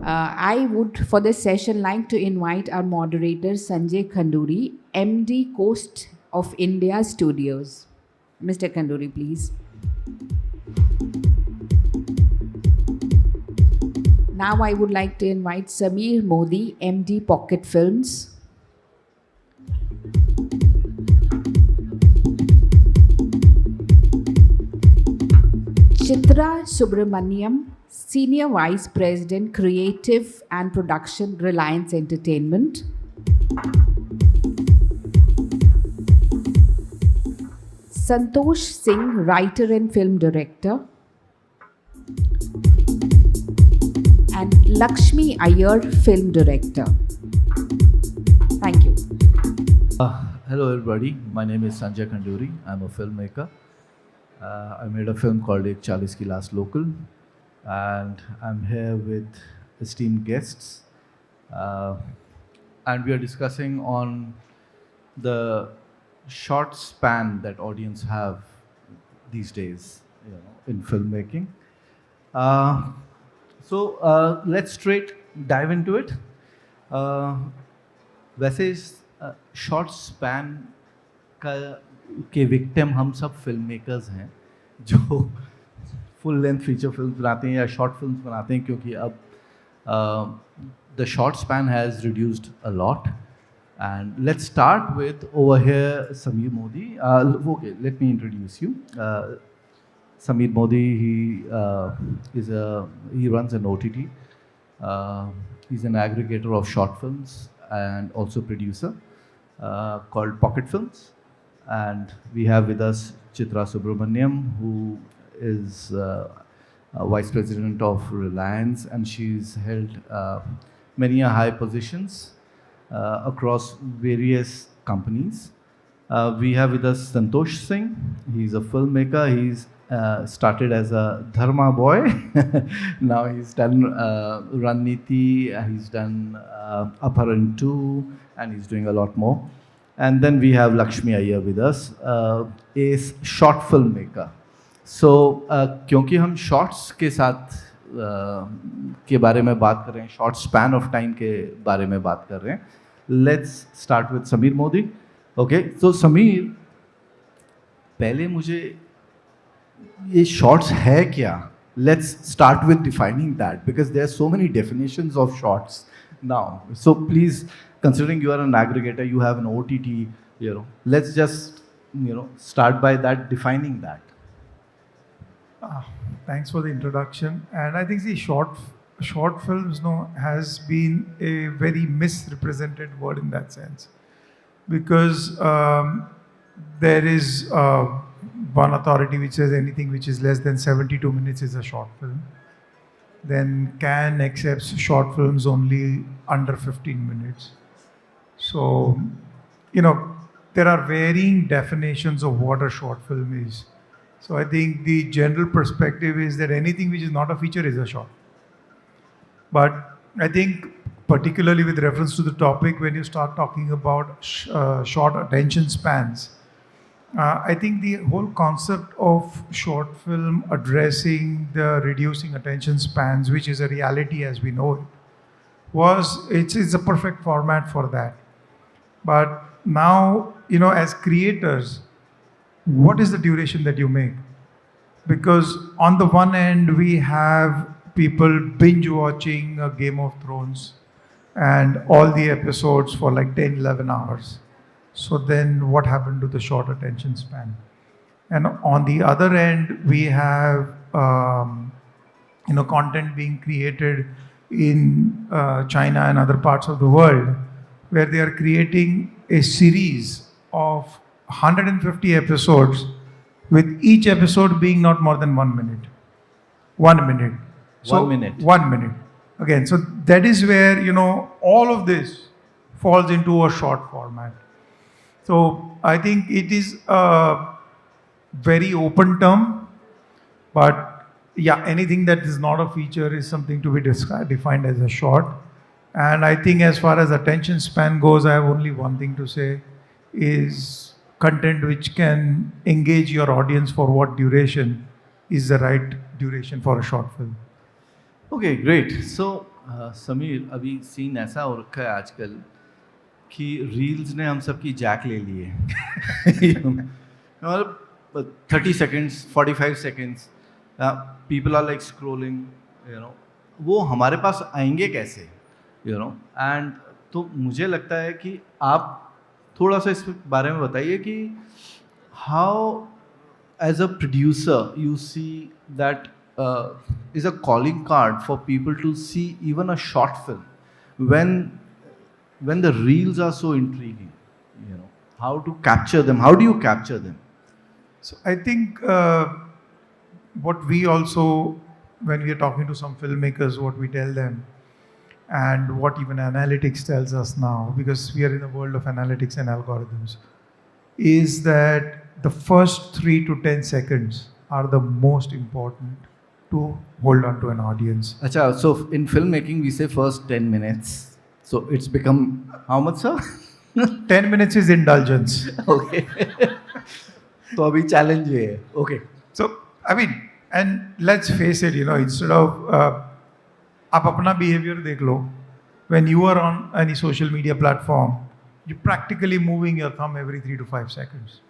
I would, for this session, like to invite our moderator, Sanjay Khanduri, MD Coast of India Studios. Mr. Khanduri, please. Now I would like to invite Sameer Modi, MD Pocket Films. Chitra Subramaniam, Senior Vice President, Creative and Production, Reliance Entertainment. Santosh Singh, Writer and Film Director. And Lakshmi Iyer, Film Director. Thank you. Hello everybody, my name is Sanjay Khanduri. I'm a filmmaker. I made a film called Ek Chalis Ki Last Local, and I'm here with esteemed guests, and we are discussing on the short span that audience have these days, in filmmaking. So let's straight dive into it. वैसे इस short span के victim हम सब film makers हैं जो full length feature film बनाते हैं या शॉर्ट फिल्म बनाते हैं, क्योंकि अब the short span has reduced a lot. And let's start with over here Sameer Modi. Okay, let me introduce you. Sameer Modi, he runs an OTT. He's an aggregator of short films and also producer called Pocket Films. And we have with us Chitra Subramaniam, who is Vice President of Reliance, and she's held many high positions across various companies. We have with us Santosh Singh. He's a filmmaker. He's started as a Dharma boy. Now he's done Raniti, he's done Apharan 2, and he's doing a lot more. And then we have Lakshmi Iyer with us, a short filmmaker. So क्योंकि हम shorts के साथ के बारे में बात कर रहे हैं, शॉर्ट स्पैन ऑफ टाइम के बारे में बात कर रहे हैं, let's start with Sameer Modi. Okay, तो समीर, पहले मुझे ये शॉर्ट्स है क्या? Let's start with defining that, because there are so many definitions of shorts now. So please, considering you are an aggregator, you have an OTT, let's just start by that, defining that. Thanks for the introduction. And I think the short films has been a very misrepresented word in that sense, because there is one authority which says anything which is less than 72 minutes is a short film. Then Cannes accepts short films only under 15 minutes. So, there are varying definitions of what a short film is. So I think the general perspective is that anything which is not a feature is a short. But I think particularly with reference to the topic, when you start talking about short attention spans, I think the whole concept of short film addressing the reducing attention spans, which is a reality as we know it, it's a perfect format for that. But now, as creators, what is the duration that you make? Because on the one end, we have people binge watching Game of Thrones and all the episodes for like 10, 11 hours. So then what happened to the short attention span? And on the other end, we have, content being created in China and other parts of the world, where they are creating a series of 150 episodes, with each episode being not more than 1 minute. 1 minute. So 1 minute. 1 minute. Again, so that is where, all of this falls into a short format. So I think it is a very open term, but yeah, anything that is not a feature is something to be defined as a short. And I think as far as attention span goes, I have only one thing to say, is content which can engage your audience for what duration is the right duration for a short film. Okay, great. So Sameer, अभी scene ऐसा हो रखा है आजकल कि reels ने हम सबकी जैक ले ली है। मतलब 30 seconds, 45 seconds, people are like scrolling, you know, वो हमारे पास आएंगे कैसे, you know, and तो मुझे लगता है कि आप थोड़ा सा इस बारे में बताइए कि how as a producer you see that is a calling card for people to see even a short film when the reels are so intriguing, you know, how to capture them, how do you capture them? So I think what we also, when we are talking to some filmmakers, what we tell them, and what even analytics tells us now, because we are in a world of analytics and algorithms, is that the first 3 to 10 seconds are the most important to hold on to an audience. Acha, so in filmmaking we say first 10 minutes. So it's become how much, sir? 10 minutes is indulgence. Okay. तो अभी challenge ये है. Okay. So, I mean, and let's face it, you know, instead of आप अपना behavior देख लो, when you are on any social media platform, you're practically moving your thumb every 3 to 5 seconds.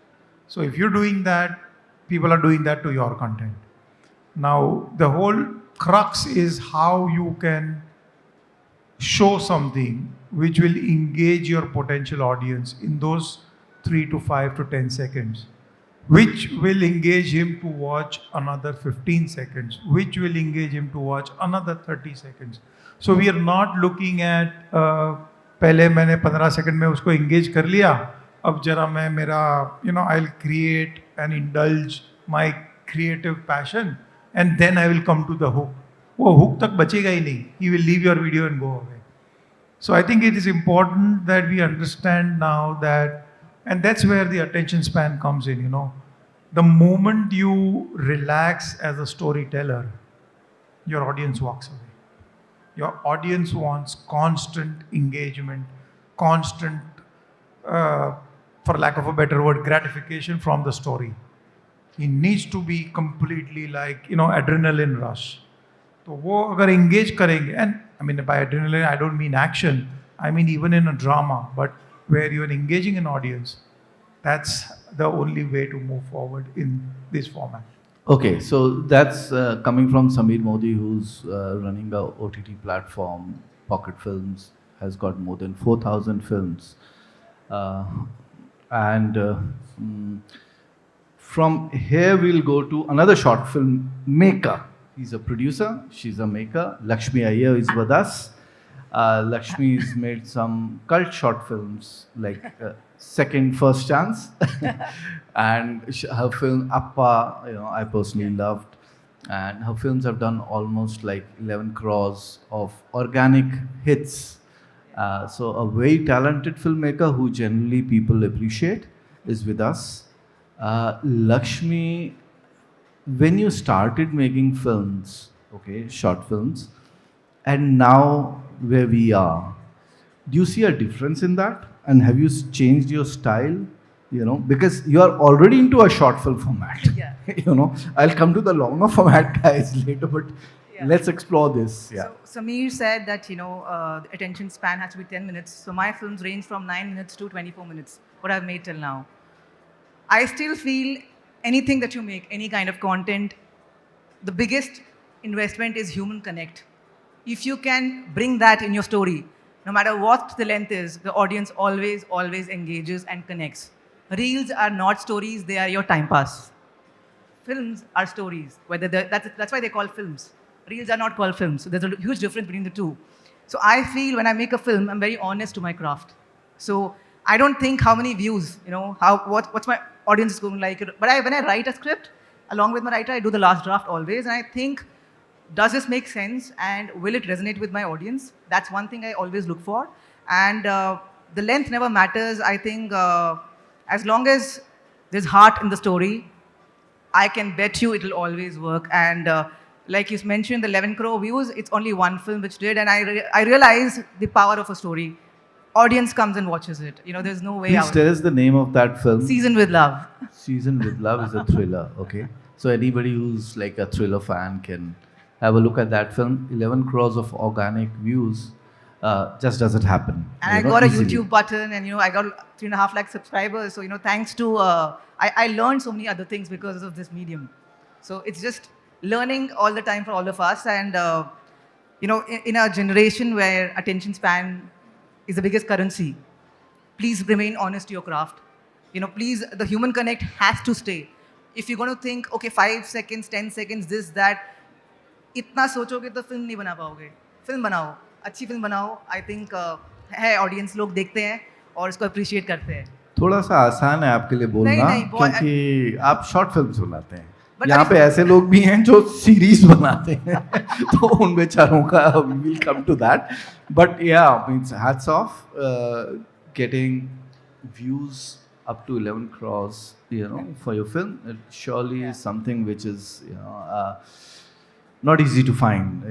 So if you're doing that, people are doing that to your content. Now, the whole crux is how you can show something which will engage your potential audience in those 3 to 5 to 10 seconds, which will engage him to watch another 15 seconds, which will engage him to watch another 30 seconds. So we are not looking at पहले मैंने 15 second में उसको engage कर लिया, अब जरा मैं मेरा, you know, I'll create and indulge my creative passion and then I will come to the hook. वो hook तक बचेगा ही नहीं. He will leave your video and go away. So I think it is important that we understand now that, and that's where the attention span comes in, you know. The moment you relax as a storyteller, your audience walks away. Your audience wants constant engagement, constant, for lack of a better word, gratification from the story. He needs to be completely like, you know, adrenaline rush. तो वो अगर engage करेंगे, and I mean by adrenaline I don't mean action, I mean even in a drama, but where you are engaging an audience, that's the only way to move forward in this format. Okay, so that's coming from Sameer Modi, who's running a OTT platform, Pocket Films, has got more than 4,000 films. From here, we'll go to another short film maker. He's a producer, she's a maker. Lakshmi Iyer is with us. Lakshmi's made some cult short films like Second First Chance and her film Appa, you know, I personally loved, and her films have done almost like 11 crores of organic hits. So a very talented filmmaker who generally people appreciate is with us. Lakshmi, when you started making films, okay, short films, and now where we are, do you see a difference in that? And have you changed your style? You know, because you are already into a short film format. Yeah. You know, I'll come to the longer format guys later, but Yeah. let's explore this. Yeah. So Sameer said that, you know, the attention span has to be 10 minutes. So my films range from 9 minutes to 24 minutes, what I've made till now. I still feel anything that you make, any kind of content, the biggest investment is human connect. If you can bring that in your story, no matter what the length is, the audience always, always engages and connects. Reels are not stories, they are your time pass. Films are stories, that's why they call films. Reels are not called films. So there's a huge difference between the two. So I feel when I make a film, I'm very honest to my craft. So I don't think how many views, you know, what's my audience is going to like it. But when I write a script, along with my writer, I do the last draft always, and I think, does this make sense and will it resonate with my audience? That's one thing I always look for. And the length never matters. I think as long as there's heart in the story, I can bet you it'll always work. And like you mentioned, the 11 crore views, it's only one film which did. And I realized the power of a story. Audience comes and watches it. You know, there's no way Please out. tell us the name of that film. Seasoned with Love. Seasoned with Love is a thriller, okay? So anybody who's like a thriller fan can have a look at that film. 11 crores of organic views just doesn't happen. And I you know, got a easily. YouTube button, and I got 3.5 lakh subscribers. So thanks to I learned so many other things because of this medium. So it's just learning all the time for all of us, and in a generation where attention span is the biggest currency, please remain honest to your craft. Please, the human connect has to stay. If you're going to think, okay, 5 seconds, 10 seconds, this, that, इतना सोचोगे तो film नहीं बना पाओगे. Film बनाओ, अच्छी film बनाओ. I think है ऑडियंस लोग देखते हैं और इसको अप्रिशिएट करते हैं. थोड़ा सा आसान है आपके लिए बोलना, नहीं, क्योंकि आप शॉर्ट फिल्म्स बनाते हैं. But यहाँ पे ऐसे लोग भी हैं जो सीरीज बनाते हैं तो उन बेचारों का will come to that. But yeah means hats off getting views up to 11 crores, for your film. It surely is something which is, not easy to find,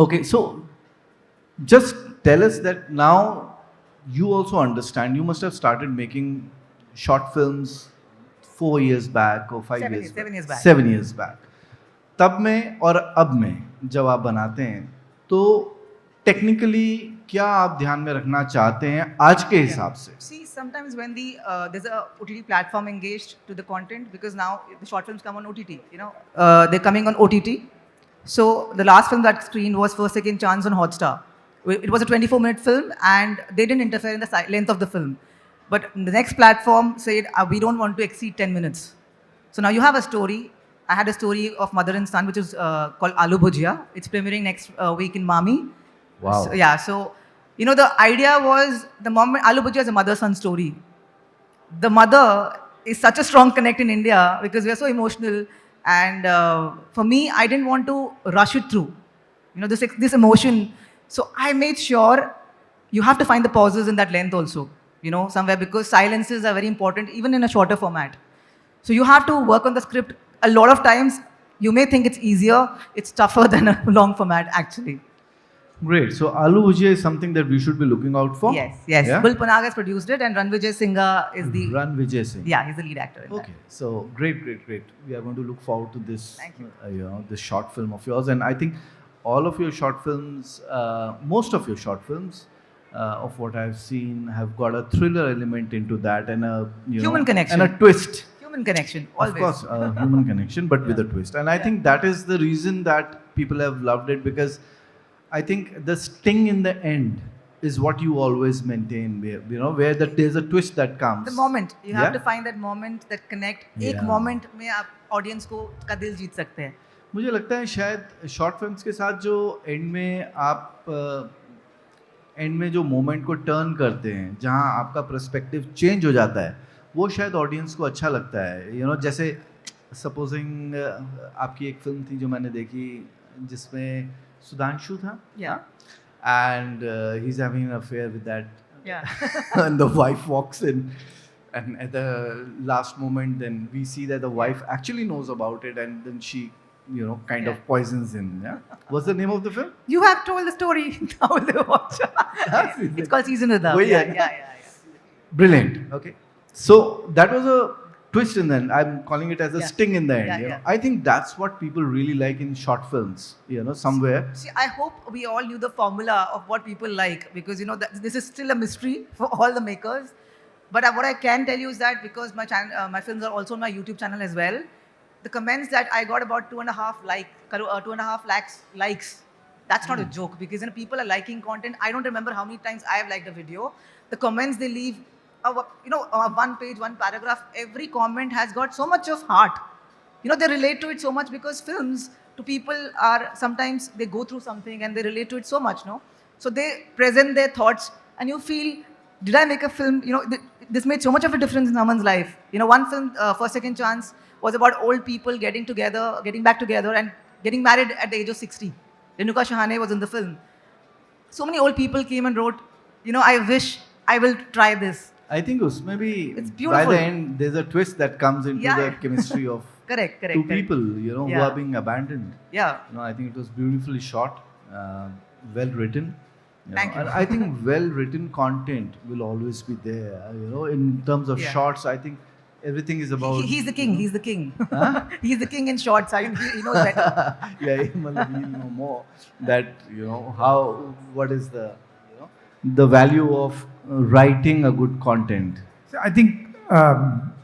Okay, so just tell us that now you also understand, you must have started making short films 4 years back or 5 years back. 7 years back. 7 years back. तब में और अब में जब आप बनाते हैं तो टेक्निकली क्या आप ध्यान में रखना चाहते हैं आज के हिसाब से? See, sometimes when there's a OTT platform engaged to the content, because now the short films come on OTT, they're coming on OTT. So the last film that screened was First Second Chance on Hotstar. It was a 24-minute film, and they didn't interfere in the length of the film. But the next platform said, we don't want to exceed 10 minutes. So now you have a story. I had a story of mother and son, which is called Aloo Bhujia. It's premiering next week in Mami. Wow. So, yeah, so the idea was, the moment Aloo Bhujia is a mother-son story. The mother is such a strong connect in India because we are so emotional, and for me, I didn't want to rush it through. This emotion. So I made sure you have to find the pauses in that length also. Somewhere, because silences are very important even in a shorter format. So you have to work on the script. A lot of times you may think it's easier, it's tougher than a long format actually. Great. So Aloo Bhujia is something that we should be looking out for? Yes. Yeah? Bill Panaga has produced it, and Ranvijay Singha is the... Ranvijay Singh. Yeah, he's the lead actor in Okay. So great. We are going to look forward to this, Thank you. This short film of yours. And I think all of your short films, most of your short films, of what I've seen, have got a thriller element into that, and a Human connection. and a twist. Human connection, always. Of course, human connection, but with a twist. And I think that is the reason that people have loved it, because I think the sting in the end is what you always maintain, where there's a twist that comes. The moment. You have Yeah? to find that moment that connect. Yeah. एक moment में आप audience का दिल जीत सकते हैं. मुझे लगता है शायद शॉर्ट फिल्म्स के साथ जो एंड में आप एंड में जो मोमेंट को टर्न करते हैं, जहाँ आपका पर्सपेक्टिव चेंज हो जाता है, वो शायद ऑडियंस को अच्छा लगता है. जैसे सपोजिंग आपकी एक फिल्म थी जो मैंने देखी जिसमें सुधांशु था, and he is having an affair with that, and the wife walks in, and at the last moment then we see that the wife actually knows about it, and then she kind of poisons him. What's the name of the film? You have told the story. Now they watch. It's called Season with Love. वही है ना? Yeah. Brilliant. Okay, so that was a twist in the end. I'm calling it as a sting in the end. Yeah. I think that's what people really like in short films, somewhere. See, I hope we all knew the formula of what people like, because that this is still a mystery for all the makers. But what I can tell you is that, because my films are also on my YouTube channel as well, the comments that I got about 2.5 lakhs likes. That's not a joke, because people are liking content. I don't remember how many times I have liked a video. The comments they leave, one page, one paragraph, every comment has got so much of heart. They relate to it so much, because films to people are sometimes they go through something and they relate to it so much, no? So they present their thoughts, and you feel, did I make a film? This made so much of a difference in someone's life. One film, First Second Chance, was about old people getting back together and getting married at the age of 60. Renuka Shahane was in the film. So many old people came and wrote, I wish I will try this. I think maybe It's by beautiful. the end there's a twist that comes into Yeah. the chemistry of Correct. two people, who Yeah. are being abandoned. Yeah. I think it was beautifully shot, well written. Thank you. And I think well written content will always be there. In terms of Yeah. shots, I think everything is about. He's the king. He's the king. Huh? He's the king in shorts. He knows better. Yeah, मतलब he'll know more that how what is the the value of writing a good content. So I think,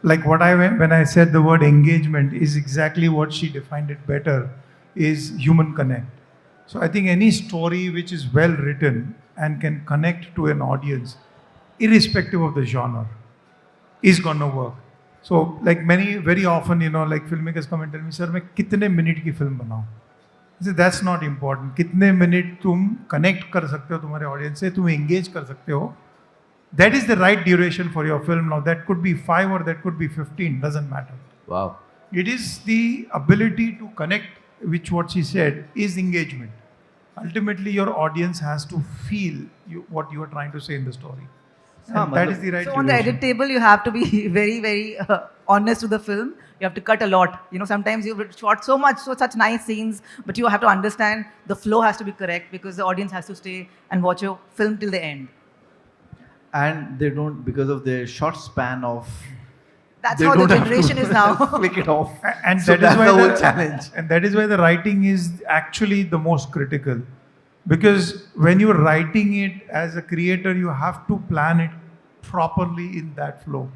like when I said the word engagement is exactly what she defined it better, is human connect. So I think any story which is well written and can connect to an audience, irrespective of the genre, is going to work. So like very often, like filmmakers come and tell me, sir, मैं कितने minute की film बनाऊं? I say, that's not important. कितने minute तुम connect कर सकते हो तुम्हारे ऑडियंस से, तुम एंगेज कर सकते हो. That is the right duration for your film. Now that could be 5 or that could be 15, doesn't matter. Wow. It is the ability to connect, which what she said is engagement. Ultimately, your audience has to feel what you are trying to say in the story. And that is the right So on the duration. edit table, you have to be very, very honest with the film. You have to cut a lot. Sometimes you've shot so much, such nice scenes, but you have to understand the flow has to be correct because the audience has to stay and watch your film till the end. And they don't, because of their short span of. That's they how the don't have generation to is now. Flick it off. And So that is that's why the whole challenge. And that is why the writing is actually the most critical, because when you're writing it as a creator, you have to plan it properly in that flow.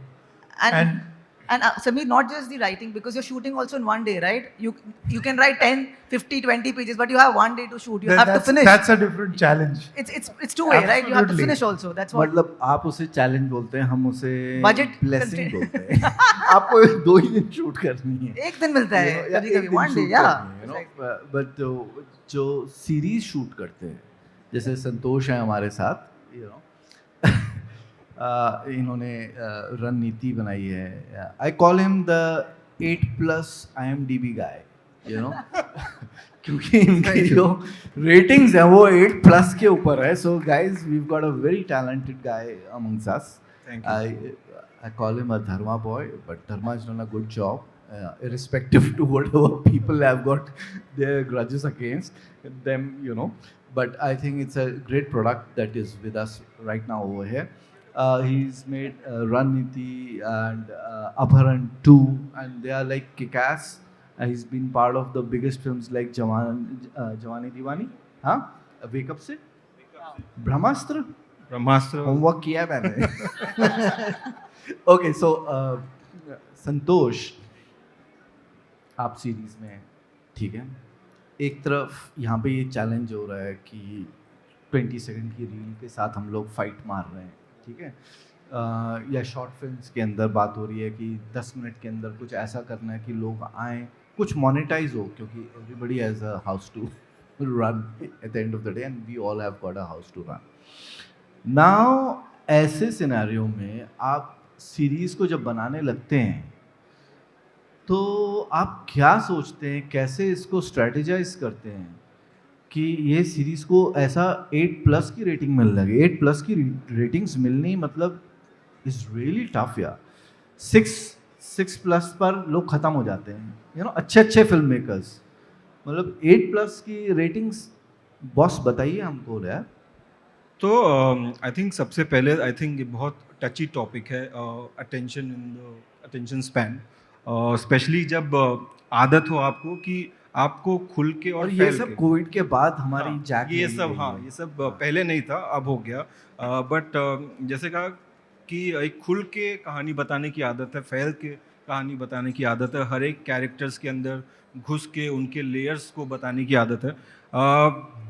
And Sameer, not just the writing, because you're shooting also in one day, right? You can write 10, 50, 20 pages, but you have one day to shoot. You have to finish. That's a different challenge. It's two-way, right? You have to Absolutely. finish also. That's what. मतलब आप उसे challenge बोलते हैं, हम उसे Budget blessing constraint. बोलते हैं. आपको 2 ही दिन शूट करनी है. एक दिन मिलता है, Yeah, कभी-कभी, एक दिन one day, shoot yeah. करनी है, But जो सीरीज शूट करते हैं, जैसे संतोष है हमारे साथ, इन्होंने रणनीति बनाई है. I call him the 8+ IMDb गाय, क्योंकि इनकी जो रेटिंग्स है वो 8+ के ऊपर है. So guys, we got a very talented guy amongst us. I call him a Dharma boy, but Dharma has done a good job, irrespective to whatever people have got their grudges against them, But I think it's a great product that is with us right now over here. He's made Raniti and Abharan 2, and they are like kick-ass. He's been part of the biggest films like Jawani Diwani, Wake Up Se, Brahmastra. Homework किया है मैंने. Okay, so संतोष, आप series में ठीक है. एक तरफ यहाँ पे ये चैलेंज हो रहा है कि 20 सेकंड की रील के साथ हम लोग फाइट मार रहे हैं, ठीक है. या शॉर्ट फिल्म्स के अंदर बात हो रही है कि 10 मिनट के अंदर कुछ ऐसा करना है कि लोग आएँ, कुछ मोनेटाइज हो, क्योंकि everybody has a house to run at the end of the day, and we all have got a house to run. Now ऐसे सिनेरियो में आप सीरीज़ को जब बनाने लगते हैं तो आप क्या सोचते हैं, कैसे इसको स्ट्रेटेजाइज करते हैं कि ये सीरीज़ को ऐसा 8+ की रेटिंग मिलने लगे. 8+ की रेटिंग्स मिलनी मतलब इज़ रियली टफ यार. 6+ पर लोग ख़त्म हो जाते हैं, अच्छे फिल्म मेकर्स. मतलब 8+ की रेटिंग्स, बॉस बताइए हमको यार. तो आई थिंक सबसे पहले आई थिंक ये बहुत टची टॉपिक है, अटेंशन स्पैन. स्पेशली जब आदत हो आपको कि आपको खुल के और ये सब कोविड के बाद हमारी ये सब पहले नहीं था, अब हो गया. बट जैसे कहा कि एक खुल के कहानी बताने की आदत है, फैल के कहानी बताने की आदत है, हर एक कैरेक्टर्स के अंदर घुस के उनके लेयर्स को बताने की आदत है.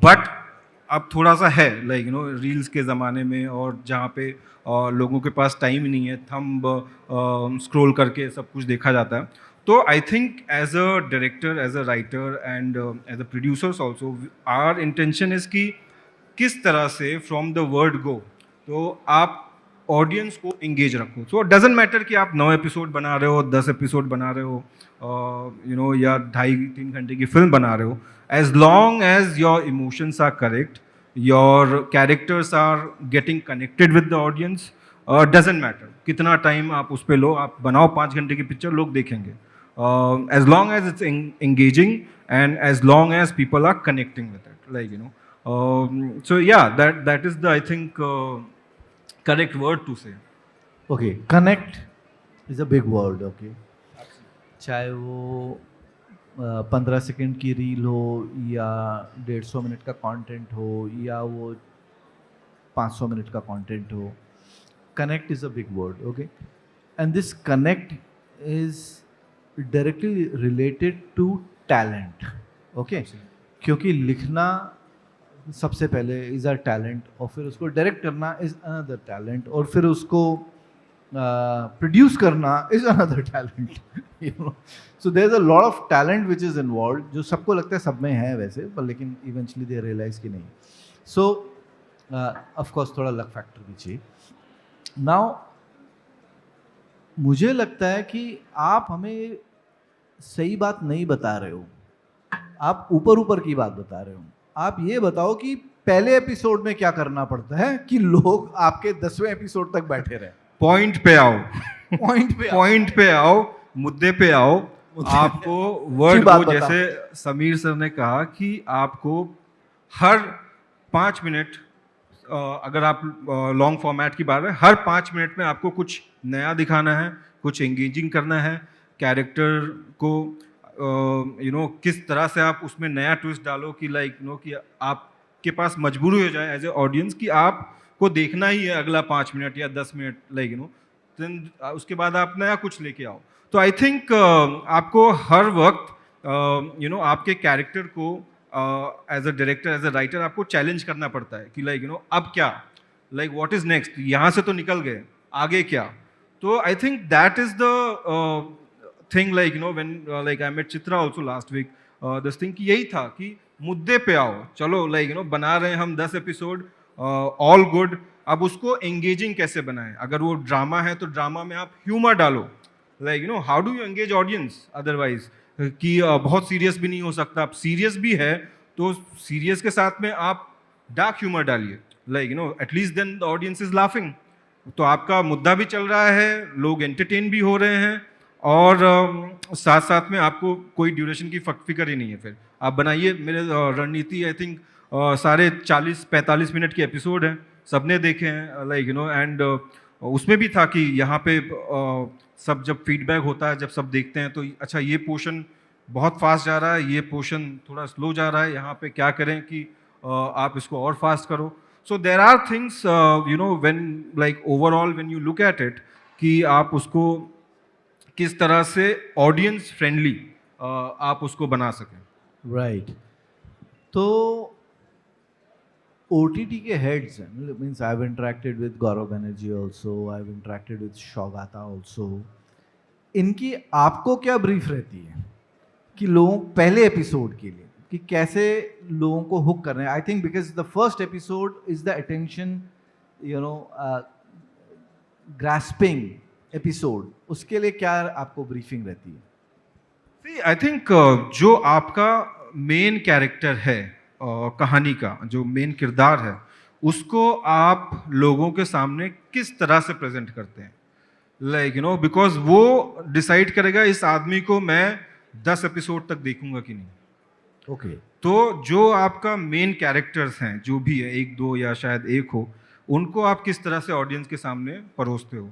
बट अब थोड़ा सा है रील्स के ज़माने में, और जहाँ पे लोगों के पास टाइम ही नहीं है, थंब स्क्रॉल करके सब कुछ देखा जाता है. तो I think as a director, as a writer and as a producers also, our intention is कि किस तरह से फ्रॉम द वर्ड गो तो आप ऑडियंस को इंगेज रखो. सो डजेंट मैटर कि आप 9 एपिसोड बना रहे हो, 10 एपिसोड बना रहे हो, या 2.5-3 घंटे की फिल्म बना रहे हो, as long as your emotions are correct, your characters are getting connected with the audience, doesn't matter कितना टाइम आप उस पर लो, आप बनाओ 5 घंटे की पिक्चर, लोग देखेंगे. As long as it's engaging and as long as people are connecting with it, so yeah, that is the I think correct word to say. Okay, connect is a big word, okay. चाहे वो 15 second की reel हो या 150 minute का content हो या वो 500 minute का कंटेंट हो, connect is a big word, okay, and this connect is directly related to talent, okay, क्योंकि लिखना सबसे पहले इज अ टैलेंट, और फिर उसको डायरेक्ट करना इज अनदर टैलेंट, और फिर उसको प्रोड्यूस करना is another talent, you know. So there is a lot of talent which is involve, जो सबको लगता है सब में है वैसे, पर लेकिन इवेंचुअली दे रियलाइज कि नहीं। सो ऑफ कोर्स थोड़ा लक फैक्टर भी चाहिए। नाउ मुझे लगता है कि आप हमें सही बात नहीं बता रहे हो, आप ऊपर ऊपर की बात बता रहे हो। आप ये बताओ कि पहले एपिसोड में क्या करना पड़ता है कि लोग आपके 10वें एपिसोड तक बैठे रहे। पॉइंट पे आओ, पॉइंट पे आओ, मुद्दे पे आओ। आपको वर्ड बात को, बताओ। जैसे समीर सर ने कहा कि आपको हर 5 मिनट, अगर आप लॉन्ग फॉर्मेट की बात है, हर 5 मिनट में आपको कुछ नया दिखाना है, कुछ एंगेजिंग करना है, कैरेक्टर को किस तरह से आप उसमें नया ट्विस्ट डालो कि कि आपके पास मजबूरी हो जाए एज ए ऑडियंस कि आपको देखना ही है अगला 5 मिनट या 10 मिनट, देन उसके बाद आप नया कुछ लेके आओ। तो आई थिंक आपको हर वक्त आपके कैरेक्टर को as a director, as a writer, आपको चैलेंज करना पड़ता है कि अब क्या, व्हाट इज नेक्स्ट, यहाँ से तो निकल गए, आगे क्या। तो I think that is the thing, when I met Chitra also last week, this thing, यही था कि मुद्दे पे आओ, चलो बना रहे हैं हम 10 एपिसोड, ऑल गुड, अब उसको एंगेजिंग कैसे बनाएं। अगर वो ड्रामा है तो ड्रामा में आप ह्यूमर डालो, how do you engage audience otherwise, कि बहुत सीरियस भी नहीं हो सकता, आप सीरियस भी है तो सीरियस के साथ में आप डार्क ह्यूमर डालिए, at least then the audience is laughing. तो आपका मुद्दा भी चल रहा है, लोग एंटरटेन भी हो रहे हैं, और साथ साथ में आपको कोई ड्यूरेशन की फिक्र ही नहीं है। फिर आप बनाइए। मेरे रणनीति आई थिंक सारे 40-45 मिनट के एपिसोड हैं, सबने देखे हैं, एंड उसमें भी था कि यहाँ पे सब जब फीडबैक होता है, जब सब देखते हैं तो अच्छा ये पोर्शन बहुत फास्ट जा रहा है, ये पोर्शन थोड़ा स्लो जा रहा है, यहाँ पे क्या करें कि आप इसको और फास्ट करो। So there are things when overall when you look at it, कि आप उसको किस तरह से ऑडियंस फ्रेंडली आप उसको बना सकें। राइट। तो OTT के हेड्स हैं, means I have interacted with Gaurav Banerjee also, I have interacted with Saugata also. इनकी आपको क्या ब्रीफ रहती है कि लोगों पहले एपिसोड के लिए कि कैसे लोगों को हुक कर रहे हैं? I think because the first episode is the attention grasping episode, उसके लिए क्या आपको ब्रीफिंग रहती है? See, I think जो आपका मेन कैरेक्टर है, कहानी का जो मेन किरदार है, उसको आप लोगों के सामने किस तरह से प्रेजेंट करते हैं, बिकॉज वो डिसाइड करेगा इस आदमी को मैं 10 एपिसोड तक देखूंगा कि नहीं। ओके। तो जो आपका मेन कैरेक्टर्स हैं, जो भी है, एक दो या शायद एक हो, उनको आप किस तरह से ऑडियंस के सामने परोसते हो,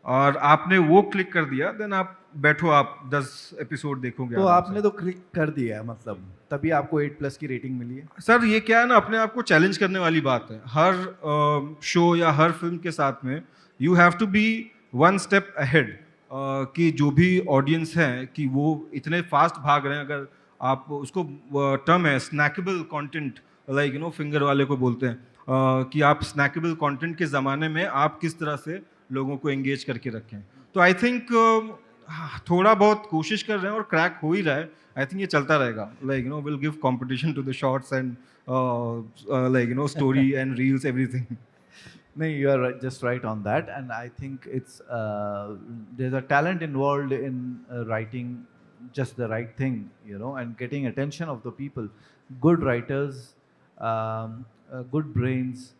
और आपने वो क्लिक कर दिया, देन आप बैठो, आप 10 एपिसोड देखोगे। तो आपने तो क्लिक कर दिया है, मतलब तभी आपको 8+ की रेटिंग मिली है। सर ये क्या है ना, अपने आप को चैलेंज करने वाली बात है। हर शो या हर फिल्म के साथ में you have to be one step ahead, कि जो भी ऑडियंस है कि वो इतने फास्ट भाग रहे हैं, अगर आप उसको टर्म है स्नैकेबल कंटेंट, फिंगर वाले को बोलते हैं, कि आप स्नैकेबल कंटेंट के ज़माने में आप किस तरह से लोगों को एंगेज करके रखें। तो आई थिंक थोड़ा बहुत कोशिश कर रहे हैं और क्रैक हो ही रहा है। आई थिंक ये चलता रहेगा, will give competition to the shorts and story and reels, everything. No, you are just right on that, and I think it's there's a talent involved in writing just the right thing, and getting attention of the people. Good writers, good brains,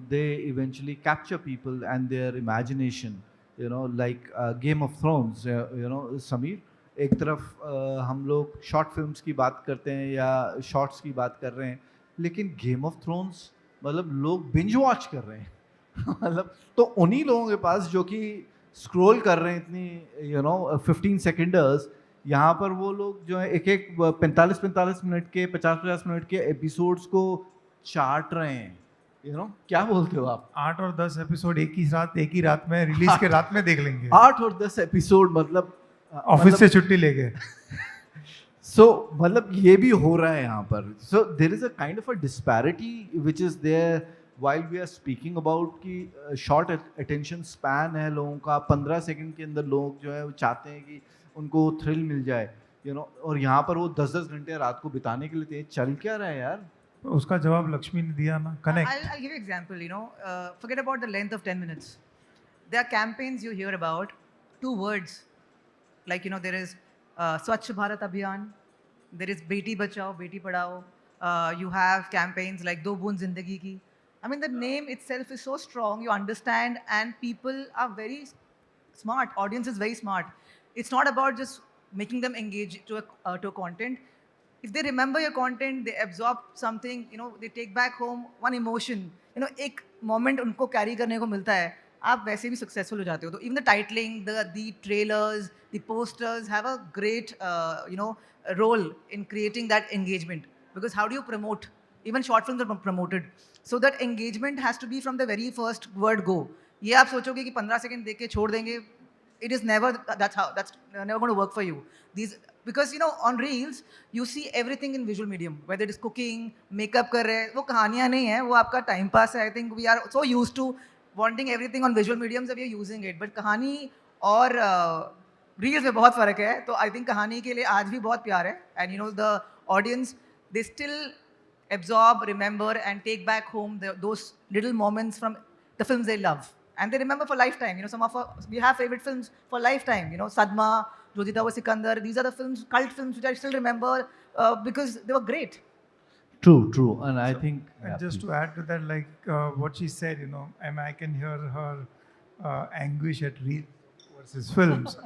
they eventually capture people and their imagination. Like Game of Thrones. Sameer, एक तरफ हम लोग short films की बात करते हैं या shorts की बात कर रहे हैं, लेकिन गेम ऑफ थ्रोन्स मतलब लोग बिंज वॉच कर रहे हैं मतलब तो उन्हीं लोगों के पास जो कि स्क्रॉल कर रहे हैं इतनी 15 सेकेंडर्स, यहाँ पर वो लोग जो है एक एक 45-45 मिनट के 50-50 मिनट के एपिसोड्स को चाट रहे हैं, क्या बोलते हो आप? 8 और 10 एपिसोड एक ही रात में रिलीज के रात में देख लेंगे, 8 और 10 एपिसोड, मतलब ऑफिस से छुट्टी लेके। सो मतलब ये भी हो रहा है यहाँ पर. So there is a kind of a disparity which is there while we are speaking about कि शॉर्ट अटेंशन स्पैन है लोगों का. 15 सेकंड के अंदर लोग जो है वो चाहते हैं कि उनको थ्रिल मिल जाए, और यहाँ पर वो 10-10 घंटे रात को बिताने के लिए तैयार. चल क्या रहा है यार? उसका जवाब लक्ष्मी ने दिया ना, connect. I'll give you an example, forget about the length of 10 minutes. There are campaigns you hear about, 2 words. Like, there is Swachh Bharat Abhiyan, there is Beti Bachao, Beti Padhao. You have campaigns like Do Boon Zindagi Ki. I mean, the name itself is so strong, you understand, and people are very smart. Audience is very smart. It's not about just making them engage to a content. If they remember your content, they absorb something, they take back home one emotion. एक moment उनको carry करने को मिलता है, आप वैसे भी successful हो जाते हो. तो even the titling, the trailers, the posters have a great, role in creating that engagement. Because how do you promote? Even short films are promoted. So that engagement has to be from the very first word go. ये आप सोचोगे कि 15 second देख के छोड़ देंगे, it is never, that's never going to work for you. Because on reels you see everything in visual medium, whether it is cooking, makeup कर रहे हैं, वो कहानियाँ नहीं है, वो आपका time pass है. I think we are so used to wanting everything on visual mediums that we are using it, but कहानी और reels में बहुत फ़र्क है. तो I think कहानी के लिए आज भी बहुत प्यार है, and the audience, they still absorb, remember, and take back home those little moments from the films they love. And they remember for lifetime. Some of us, we have favorite films for lifetime. Sadma, Jodhita was Sikandar. These are the films, cult films, which I still remember because they were great. True. And I think... And just to add to that, like what she said, and I can hear her anguish at reels versus films.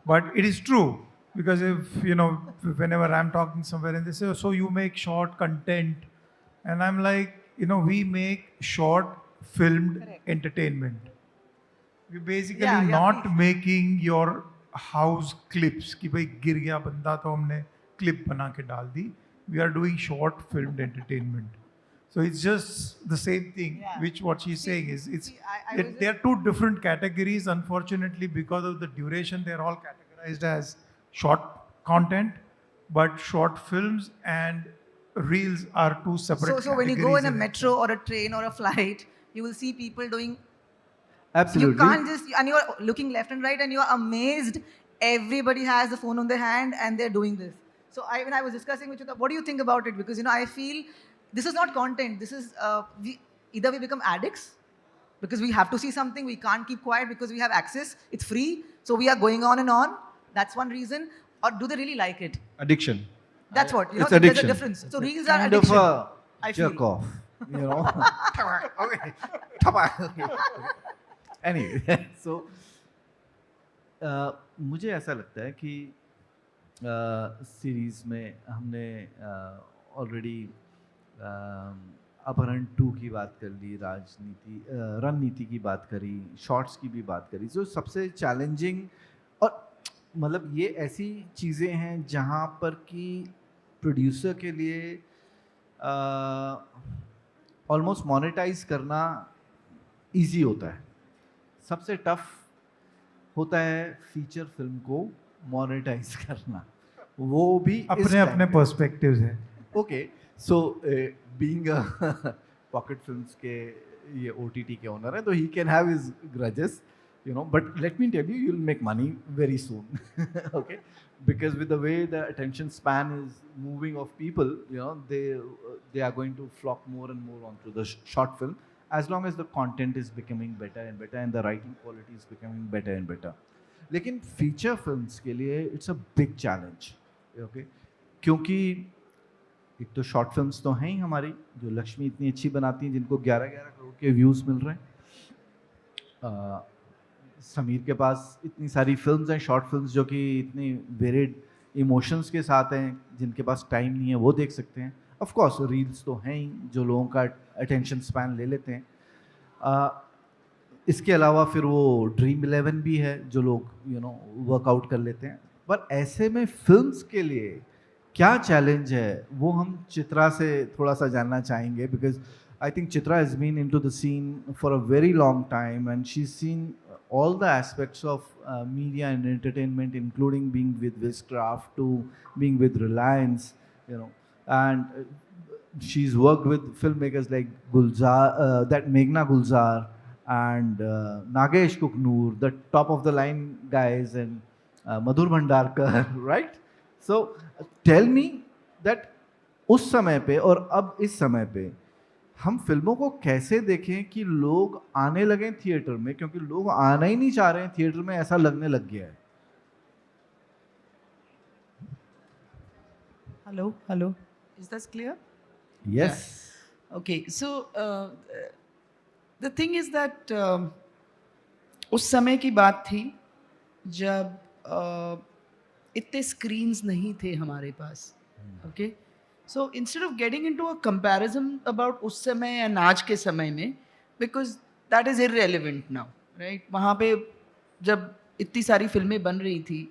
But it is true. Because if, whenever I'm talking somewhere and they say, so you make short content. And I'm like, we make short filmed entertainment. We're basically not making your house clips कि भाई गिर गया बंदा तो हमने clip बना के डाल दी. We are doing short filmed entertainment. So it's just the same thing, which what she's saying is they are 2 different categories. Unfortunately, because of the duration, they're all categorized as short content, but short films and reels are 2 separate. So when you go in a metro or a train or a flight, you will see people doing. Absolutely. You can't just, and you are looking left and right, and you are amazed. Everybody has the phone on their hand, and they're doing this. So when I was discussing with you, what do you think about it? Because I feel this is not content. This is either we become addicts because we have to see something. We can't keep quiet because we have access. It's free, so we are going on and on. That's one reason. Or do they really like it? Addiction. That's what. It's there's addiction. a difference. So reels kind are addiction. of a I feel. jerk off, Okay. Anyway, so मुझे ऐसा लगता है कि series में हमने already अपहरण 2 की बात कर ली, रणनीति की बात करी, शॉर्ट्स की भी बात करी. जो सबसे चैलेंजिंग, और मतलब ये ऐसी चीज़ें हैं जहाँ पर कि प्रोड्यूसर के लिए ऑलमोस्ट मोनेटाइज करना इजी होता है. सबसे टफ होता है फीचर फिल्म को मोनेटाइज करना, वो भी अपने पर्सपेक्टिव्स है. Okay, so being pocket films के ये ओटीटी के ओनर है, तो he can have his grudges, but let me tell you, you'll make money very soon. Okay, because with the way the attention span is moving of people, they are going to flock more and more onto the short film, as long as the content is becoming better and better and the writing quality is becoming better and better. लेकिन feature films के लिए it's a big challenge. Okay, क्योंकि एक तो short films तो हैं ही हमारी, जो लक्ष्मी इतनी अच्छी बनाती हैं, जिनको 11-11 करोड़ के व्यूज़ मिल रहे हैं. समीर के पास इतनी सारी फिल्म्स हैं, शॉर्ट फिल्म्स, जो कि इतनी वेरिड इमोशंस के साथ हैं, जिनके पास टाइम नहीं है वो देख सकते हैं. ऑफ कोर्स रील्स तो हैं ही, जो लोगों का अटेंशन स्पैन ले लेते हैं. इसके अलावा फिर वो ड्रीम 11 भी है जो लोग वर्कआउट कर लेते हैं। पर ऐसे में फिल्म्स के लिए क्या चैलेंज है वो हम चित्रा से थोड़ा सा जानना चाहेंगे, because I think Chitra has been into the scene for a very long time and she seen all the aspects of media and entertainment, including being with Wizcraft to being with Reliance, and she's worked with filmmakers like Gulzar, that Meghna Gulzar, and Nagesh Kuknoor, the top of the line guys, and Madhur Bhandarkar, right? So tell me that उस समय पे और अब इस समय पे हम फिल्मों को कैसे देखें कि लोग आने लगे थिएटर में, क्योंकि लोग आना ही नहीं चाह रहे हैं थिएटर में, ऐसा लगने लग गया है। Hello. Is that clear? Yes. Yeah. Okay. So the thing is that उस समय की बात थी जब इतने screens नहीं थे हमारे पास. Okay. So instead of getting into a comparison about उस समय and आज के समय में, because that is irrelevant now, right? वहाँ पे जब इतनी सारी फिल्में बन रही थी,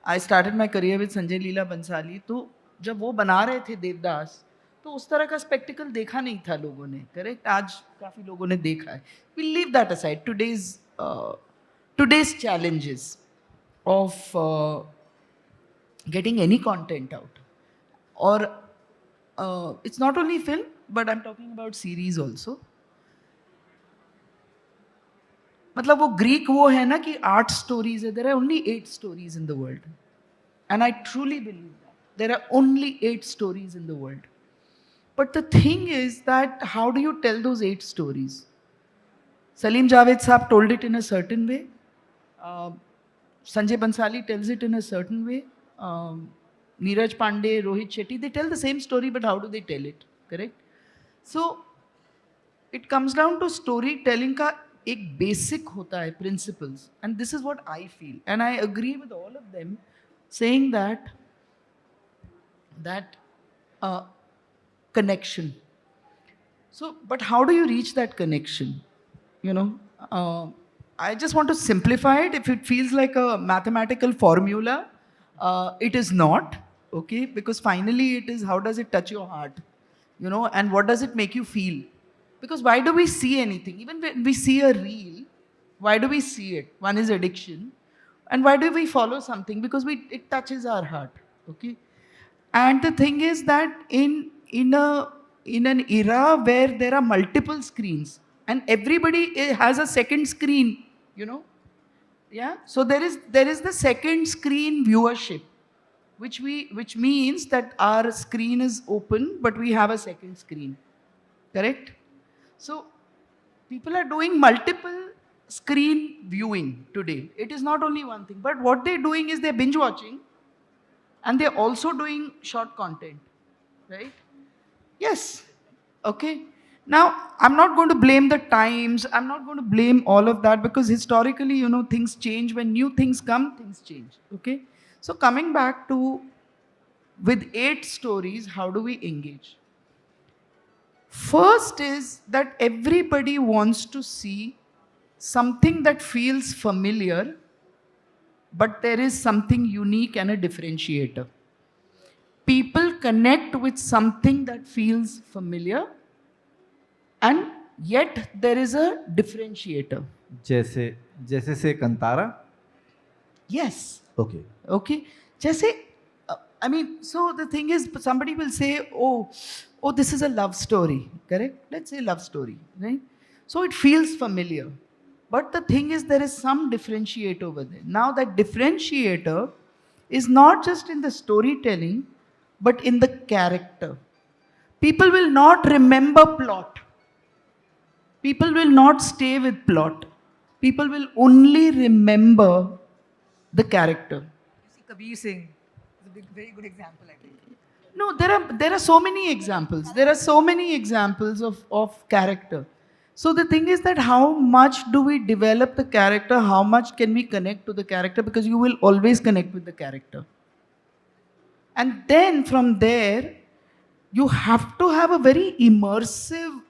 I started my career with Sanjay Leela Bhansali, तो जब वो बना रहे थे देवदास, तो उस तरह का स्पेक्टिकल देखा नहीं था लोगों ने, करेक्ट? आज काफ़ी लोगों ने देखा है. We leave that aside. Today's challenges of getting any content out. Or it's not only film, but I'm talking about series also. मतलब वो ग्रीक वो है ना कि 8 stories है. There are only 8 stories in the world. And I truly believe that. There are only 8 stories in the world. But the thing is that how do you tell those 8 stories? Salim Javed Saab told it in a certain way. Sanjay Bansali tells it in a certain way. Neeraj Pandey, Rohit Shetty, they tell the same story, but how do they tell it? Correct? So, it comes down to storytelling का एक basic होता है, principles. And this is what I feel. And I agree with all of them saying that connection. So, but how do you reach that connection? I just want to simplify it. If it feels like a mathematical formula, it is not. Okay, because finally it is how does it touch your heart, and what does it make you feel? Because why do we see anything? Even when we see a reel, why do we see it? One is addiction, and why do we follow something? Because it touches our heart. Okay, and the thing is that in an era where there are multiple screens and everybody has a second screen, yeah. So there is the second screen viewership. Which means that our screen is open, but we have a second screen. Correct? So people are doing multiple screen viewing today. It is not only one thing, but what they're doing is they're binge watching and they're also doing short content. Right? Yes. Okay. Now, I'm not going to blame the times. I'm not going to blame all of that because historically, things change. When new things come, things change. Okay. So coming back to, with 8 stories, how do we engage? First is that everybody wants to see something that feels familiar, but there is something unique and a differentiator. People connect with something that feels familiar, and yet there is a differentiator. जैसे से Kantara? Yes. Okay. Jaise, I mean, so the thing is, somebody will say, oh, this is a love story, correct? Let's say love story, right? So it feels familiar. But the thing is, there is some differentiator over there. Now that differentiator is not just in the storytelling, but in the character. People will not remember plot. People will not stay with plot. People will only remember the character. You see Kabir Singh is a very good example, I think. No, there are so many examples. There are so many examples of character. So the thing is that how much do we develop the character? How much can we connect to the character? Because you will always connect with the character. And then from there, you have to have a very immersive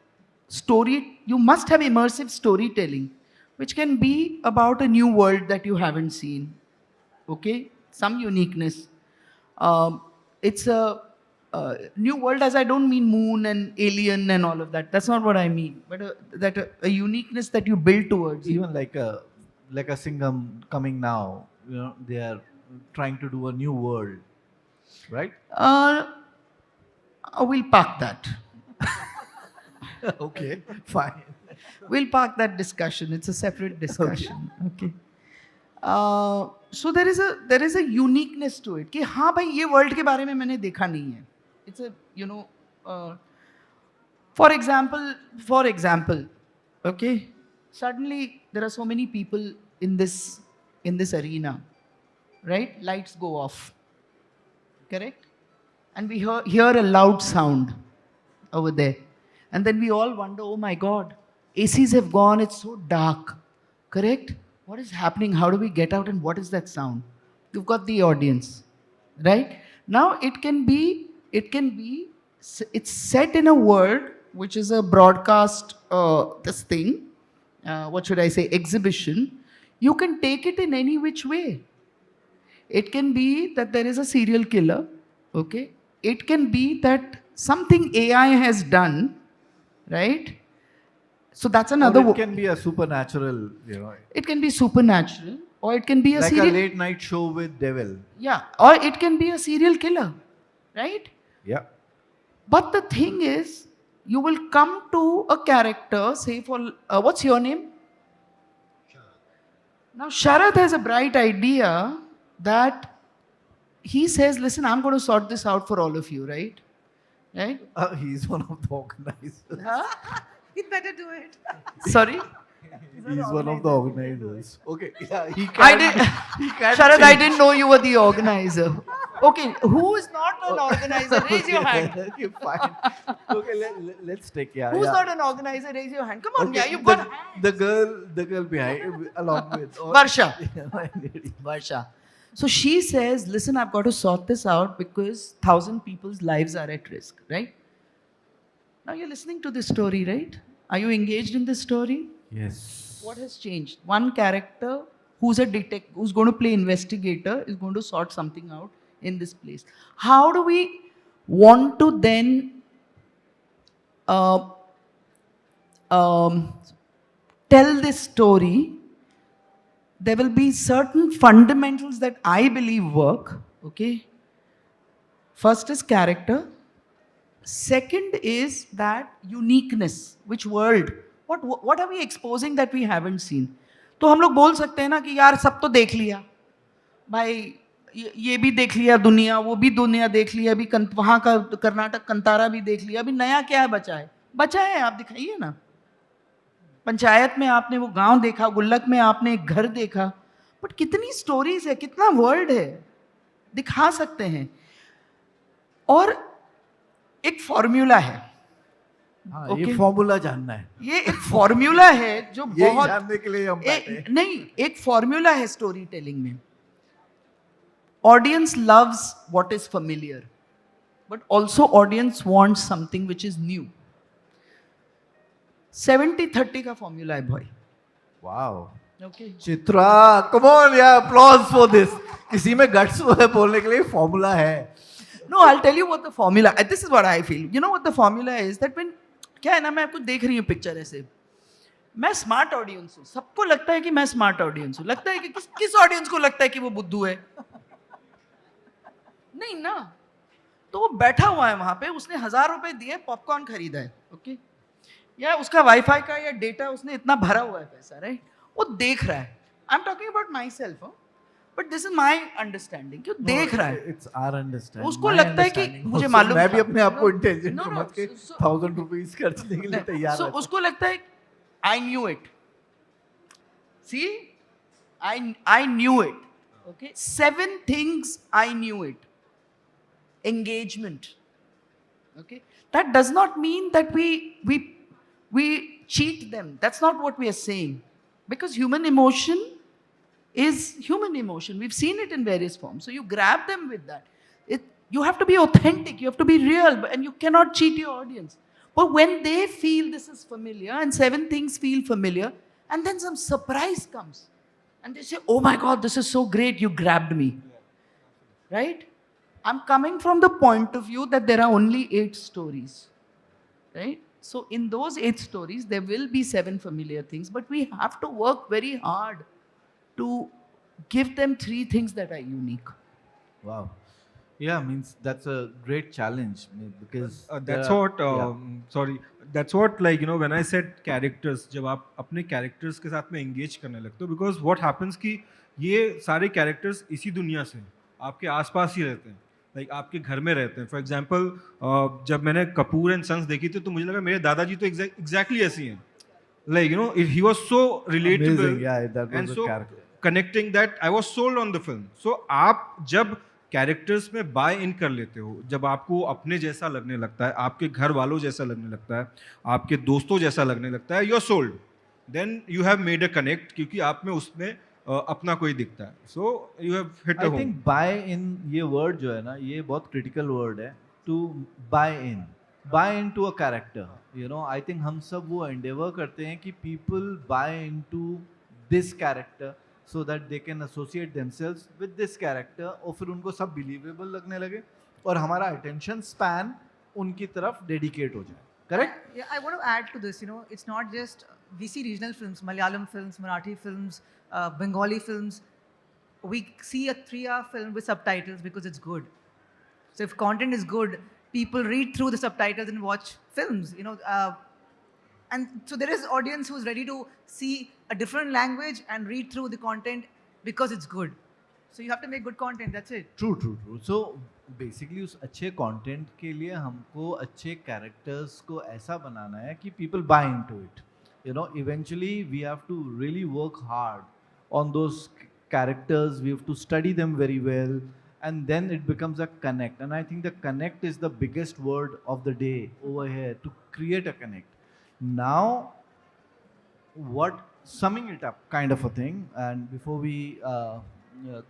you must have immersive storytelling, which can be about a new world that you haven't seen. Okay, some uniqueness. It's a new world, as I don't mean moon and alien and all of that. That's not what I mean. But a uniqueness that you build towards. it. Even like a Singham coming now, you know, they are trying to do a new world, right? We'll park that. Okay, fine. We'll park that discussion. It's a separate discussion. Okay. So there is a uniqueness to it कि हाँ भाई ये world के बारे में मैंने देखा नहीं है. It's a for example, okay. Suddenly there are so many people in this arena, right? Lights go off, correct? And we hear a loud sound over there. And then we all wonder, oh my God, ACs have gone, it's so dark, correct? What is happening? How do we get out and what is that sound? You've got the audience, right? Now it's set in a world which is a broadcast, exhibition. You can take it in any which way. It can be that there is a serial killer, okay? It can be that something AI has done, right? So that's another. Or it can be a supernatural, you know, It can be supernatural, or it can be a like serial. a late night show with devil. Yeah, or it can be a serial killer, right? Yeah. But the thing is, you will come to a character, say for what's your name? Now Sharad has a bright idea that he says, "Listen, I'm going to sort this out for all of you, right? Right? He's one of the organizers. Huh? He'd better do it. Sorry." He's one of the organizers. Okay. Yeah, he can. I did, He can Sharad, I change. didn't know you were the organizer. Okay, who is not an organizer? Raise your hand. Okay, fine. Okay, let's take Who's yeah. not an organizer? Raise your hand. Come on, Okay, yeah, you've got the girl behind along with Varsha. my lady. Varsha. So she says, listen, I've got to sort this out because 1,000 people's lives are at risk, right? Now you're listening to this story, right? Are you engaged in this story? Yes. What has changed? One character who's a detective, who's going to play investigator, is going to sort something out in this place. How do we want to then tell this story? There will be certain fundamentals that I believe work, okay? First is character. Second is that uniqueness. Which world? What are we exposing that we haven't seen? तो हम लोग बोल सकते हैं ना कि यार सब तो देख लिया भाई, ये भी देख लिया दुनिया, वो भी दुनिया देख लिया, अभी वहाँ का कर्नाटक कंतारा भी देख लिया, अभी नया क्या है बचा है आप दिखाइए ना. पंचायत में आपने वो गांव देखा, गुल्लक में आपने एक घर देखा, बट कितनी स्टोरीज है, कितना वर्ल्ड है, दिखा सकते हैं. और एक फॉर्मूला है. हाँ, Okay. ये फॉर्मूला जानना है. ये एक फॉर्मूला है जो यही बहुत जानने के लिए हम बैठे हैं. नहीं, एक फॉर्मूला है स्टोरी टेलिंग में. Audience loves what is familiar, but also audience wants something which is new. 70-30 का फॉर्मूला है भाई. Wow. Okay, Chitra, come on यार, अप्लॉज फॉर दिस. किसी में गट्स है बोलने के लिए, फॉर्मूला है. No, I'll tell you what the formula. This is what I feel. You know what the formula is? That when क्या है ना, मैं आपको देख रही हूँ पिक्चर ऐसे, मैं स्मार्ट ऑडियंस हूँ, सबको लगता है कि मैं स्मार्ट ऑडियंस हूँ. लगता है कि किस ऑडियंस को लगता है कि वो बुद्धू है? नहीं ना. तो वो बैठा हुआ है वहां पे, उसने 1,000 रुपए दिए, पॉपकॉर्न खरीदा है, ओके, या उसका वाईफाई का या डेटा उसने इतना भरा हुआ है पैसा, राइट? वो देख रहा है. I am talking about myself, but this is my understanding. क्यों देख रहा है? It's our understanding. उसको लगता है कि मुझे मालूम मैं भी था. अपने आप को No, इंटेलिजेंट no, समझ के so- 1,000 रुपीस खर्चने के लिए तैयार So है. उसको लगता है I knew it. See, I knew it. Okay, 7 things I knew it. Engagement. Okay, that does not mean that we cheat them. That's not what we are saying, because human emotion is human emotion. We've seen it in various forms. So you grab them with that. You have to be authentic. You have to be real, and you cannot cheat your audience. But when they feel this is familiar and 7 things feel familiar, and then some surprise comes, and they say, "Oh my God, this is so great, you grabbed me." Right? I'm coming from the point of view that there are only 8 stories. Right? So, in those 8 stories, there will be 7 familiar things, but we have to work very hard to give them 3 things that are unique. Wow. Yeah, means that's a great challenge because there That's are, what yeah. sorry, that's what, like, when I said characters, जब आप अपने characters के साथ में engage करने लगते हो, because what happens कि ये सारे characters इसी दुनिया से हैं, आपके आसपास ही रहते हैं, like आपके घर में रहते हैं. For example, जब मैंने कपूर एंड सन्स देखी थी तो मुझे लगा मेरे दादाजी तो exactly ऐसी हैं, like, he was so relatable Amazing. Yeah, that was and a so character. connecting that I was sold on the film. So आप जब कैरेक्टर्स में बाय इन कर लेते हो, जब आपको अपने जैसा लगने लगता है, आपके घर वालों जैसा लगने लगता है, आपके दोस्तों जैसा लगने लगता है, you are sold, then you have made a connect, क्योंकि आप में उसमें अपना कोई दिखता है. So you have hit a I home. Think buy in ये वर्ड जो है ना, ये बहुत क्रिटिकल वर्ड है. To buy in to a character, I think हम सब वो एंडेवर करते हैं कि people buy in to this character so that they can associate themselves with this character, और फिर उनको सब बिलीवेबल लगने लगे और हमारा अटेंशन स्पैन उनकी तरफ डेडिकेट हो जाए. Correct? Yeah, I want to add to this. It's not just we see regional films, Malayalam films, Marathi films, Bengali films. We see a 3-hour film with subtitles because it's good. So if content is good, people read through the subtitles and watch films. And so there is audience who's ready to see a different language and read through the content because it's good. So you have to make good content. That's it. True true true. So basically उस अच्छे content के लिए हमको अच्छे characters को ऐसा बनाना है कि people buy into it. Eventually we have to really work hard on those characters. We have to study them very well, and then it becomes a connect. And I think the connect is the biggest word of the day over here, to create a connect. Now, what, summing it up kind of a thing, and before we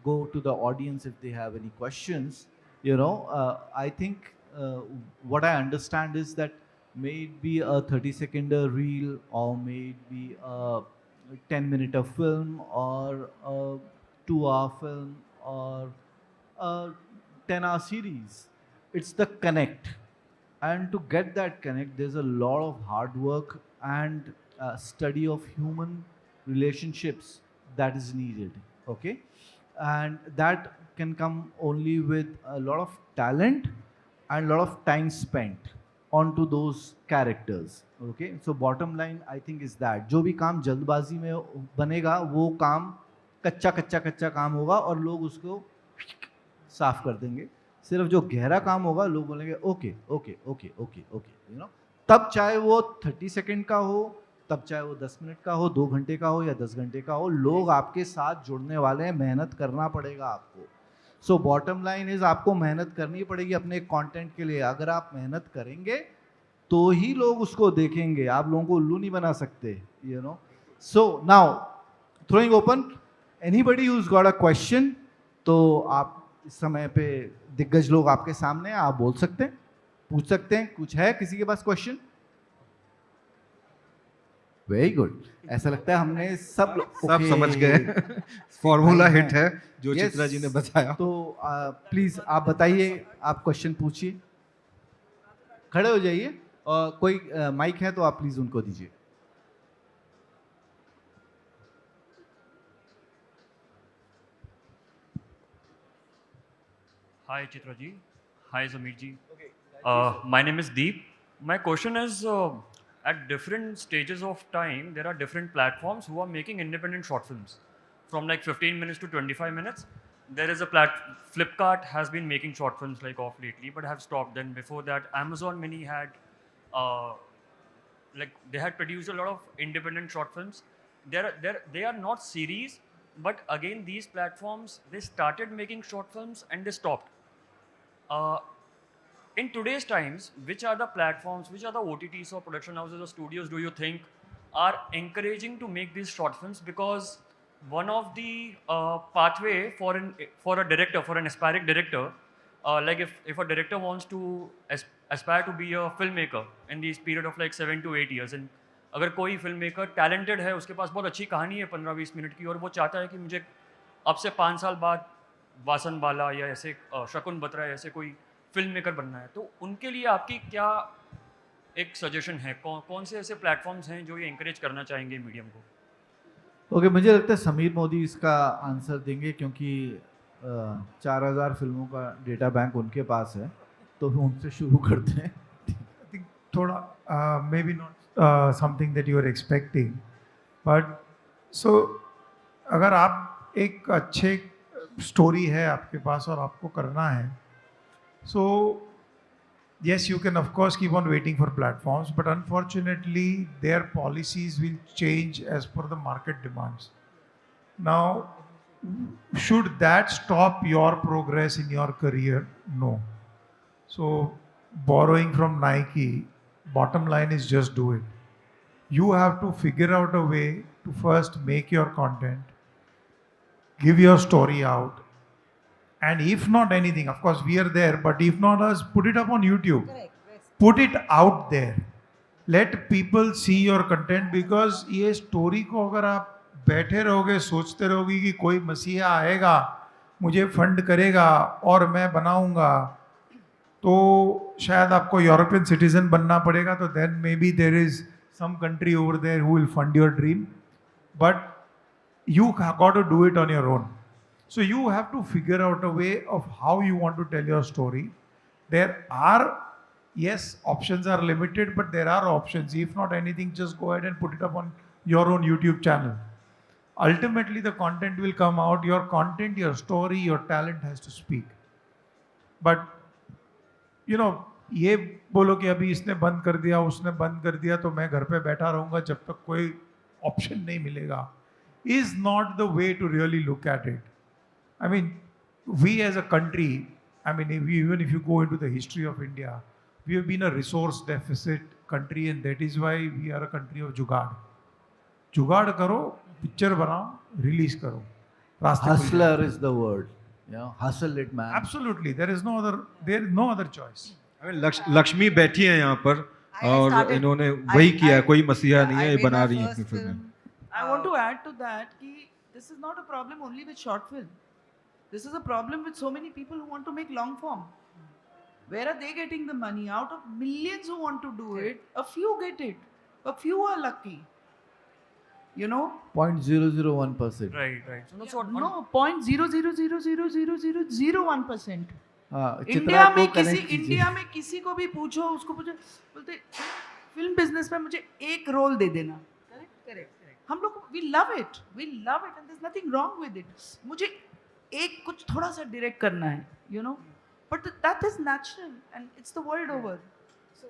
go to the audience if they have any questions, I think what I understand is that may it be a 30-second reel, or may it be a 10-minute film, or a 2-hour film, or a 10-hour series, it's the connect. And to get that connect, there's a lot of hard work and study of human relationships that is needed. Okay? And that can come only with a lot of talent and a lot of time spent onto those characters. Okay? So bottom line, I think, is that जो भी काम जल्दबाजी में बनेगा, वो काम कच्चा कच्चा कच्चा काम होगा और लोग उसको साफ कर देंगे. सिर्फ जो गहरा काम होगा, लोग बोलेंगे okay okay okay okay okay. तब चाहे वो 30 सेकंड का हो, तब चाहे वो 10 मिनट का हो, 2 घंटे का हो, या 10 घंटे का हो, लोग आपके साथ जुड़ने वाले हैं. मेहनत करना पड़ेगा आपको. सो बॉटम लाइन इज, आपको मेहनत करनी पड़ेगी अपने कंटेंट के लिए. अगर आप मेहनत करेंगे तो ही लोग उसको देखेंगे. आप लोगों को उल्लू नहीं बना सकते. So now throwing open, anybody who's got a question, तो आप इस समय पे दिग्गज लोग आपके सामने हैं, आप बोल सकते हैं, पूछ सकते हैं. कुछ है किसी के पास क्वेश्चन? Very good. ऐसा लगता है हमने सब समझ गए. फॉर्मूला हाँ, हिट है जो Yes. चित्रा जी ने बताया. तो प्लीज आप बताइए, आप क्वेश्चन पूछिए. खड़े हो जाइए, और कोई माइक है तो आप प्लीज उनको दीजिए. Hi, Chitra ji. Hi, Samir ji. My name is Deep. My question is, at different stages of time, there are different platforms who are making independent short films, from like 15 minutes to 25 minutes. There is a Flipkart has been making short films like off lately, but have stopped. Then before that, Amazon Mini had, they had produced a lot of independent short films. They are not series, but again, these platforms, they started making short films and they stopped. In today's times, which are the platforms, which are the OTTs or production houses or studios do you think are encouraging to make these short films? Because one of the pathway for a director, for an aspiring director, like if a director wants to aspire to be a filmmaker in this period of like 7 to 8 years, and अगर कोई film maker talented है, उसके पास बहुत अच्छी कहानी है 15-20 minute की, और वो चाहता है कि मुझे अब से 5 साल बाद वासन बाला या ऐसे शकुन बत्रा ऐसे कोई फिल्म मेकर बनना है, तो उनके लिए आपकी क्या एक सजेशन है? कौन से ऐसे प्लेटफॉर्म्स हैं जो ये इंकरेज करना चाहेंगे मीडियम को? ओके, मुझे लगता है समीर मोदी इसका आंसर देंगे, क्योंकि 4000 फिल्मों का डेटा बैंक उनके पास है, तो हम उनसे शुरू करते हैं. I think thoda maybe not something that you are expecting, but so अगर आप एक अच्छे स्टोरी है आपके पास और आपको करना है, so yes, you can of course keep on waiting for platforms, but unfortunately their policies will change as per the market demands. Now, should that stop your progress in your career? No. So, borrowing from Nike, bottom line is just do it. You have to figure out a way to first make your content, give your story out, and if not anything, of course, we are there, but if not us, put it up on YouTube. Correct. Yes. Put it out there. Let people see your content, because ये story को अगर आप बैठे रहोगे सोचते रहोगे कि कोई मसीहा आएगा मुझे फंड करेगा और मैं बनाऊंगा, तो शायद आपको यूरोपियन सिटीजन बनना पड़ेगा, तो then maybe there is some country over there who will fund your dream, but you got to do it on your own. So you have to figure out a way of how you want to tell your story. There are, yes, options are limited, but there are options. If not anything, just go ahead and put it up on your own YouTube channel. Ultimately, the content will come out. Your content, your story, your talent has to speak. But, you know, ये बोलो कि अभी इसने बंद कर दिया उसने बंद कर दिया तो मैं घर पे बैठा रहूँगा जब तक कोई ऑप्शन नहीं मिलेगा, is not the way to really look at it. I mean, we as a country, I mean, even if you go into the history of India, we have been a resource deficit country, and that is why we are a country of जुगाड़. जुगाड़ करो, picture बनाओ, release करो, रास्ते खुल जाएंगे. Hustler is the word. Hustle it, man. Absolutely, there is no other choice. I mean, Lakshmi बैठी है यहाँ पर I और started- इन्होंने वही किया है, I- कोई मसीहा नहीं है, I ये made बना my रही है first अपनी फिल्में. I want to add to that कि this is not a problem only with short film. This is a problem with so many people who want to make long form. Where are they getting the money? Out of millions who want to do it, a few get it. A few are lucky. You know? 0.001%. Right. So that's what. No, 0.0000001%. हाँ, India Chitra में को किसी connect कीजिए. India में किसी को भी पूछो, उसको पूछो, बोलते फिल्म बिजनेस में मुझे एक रोल दे देना. Correct. हम लोग we love it and there is nothing wrong with it. मुझे एक कुछ थोड़ा सा डायरेक्ट करना है, you know, but that is natural and it's the world over. So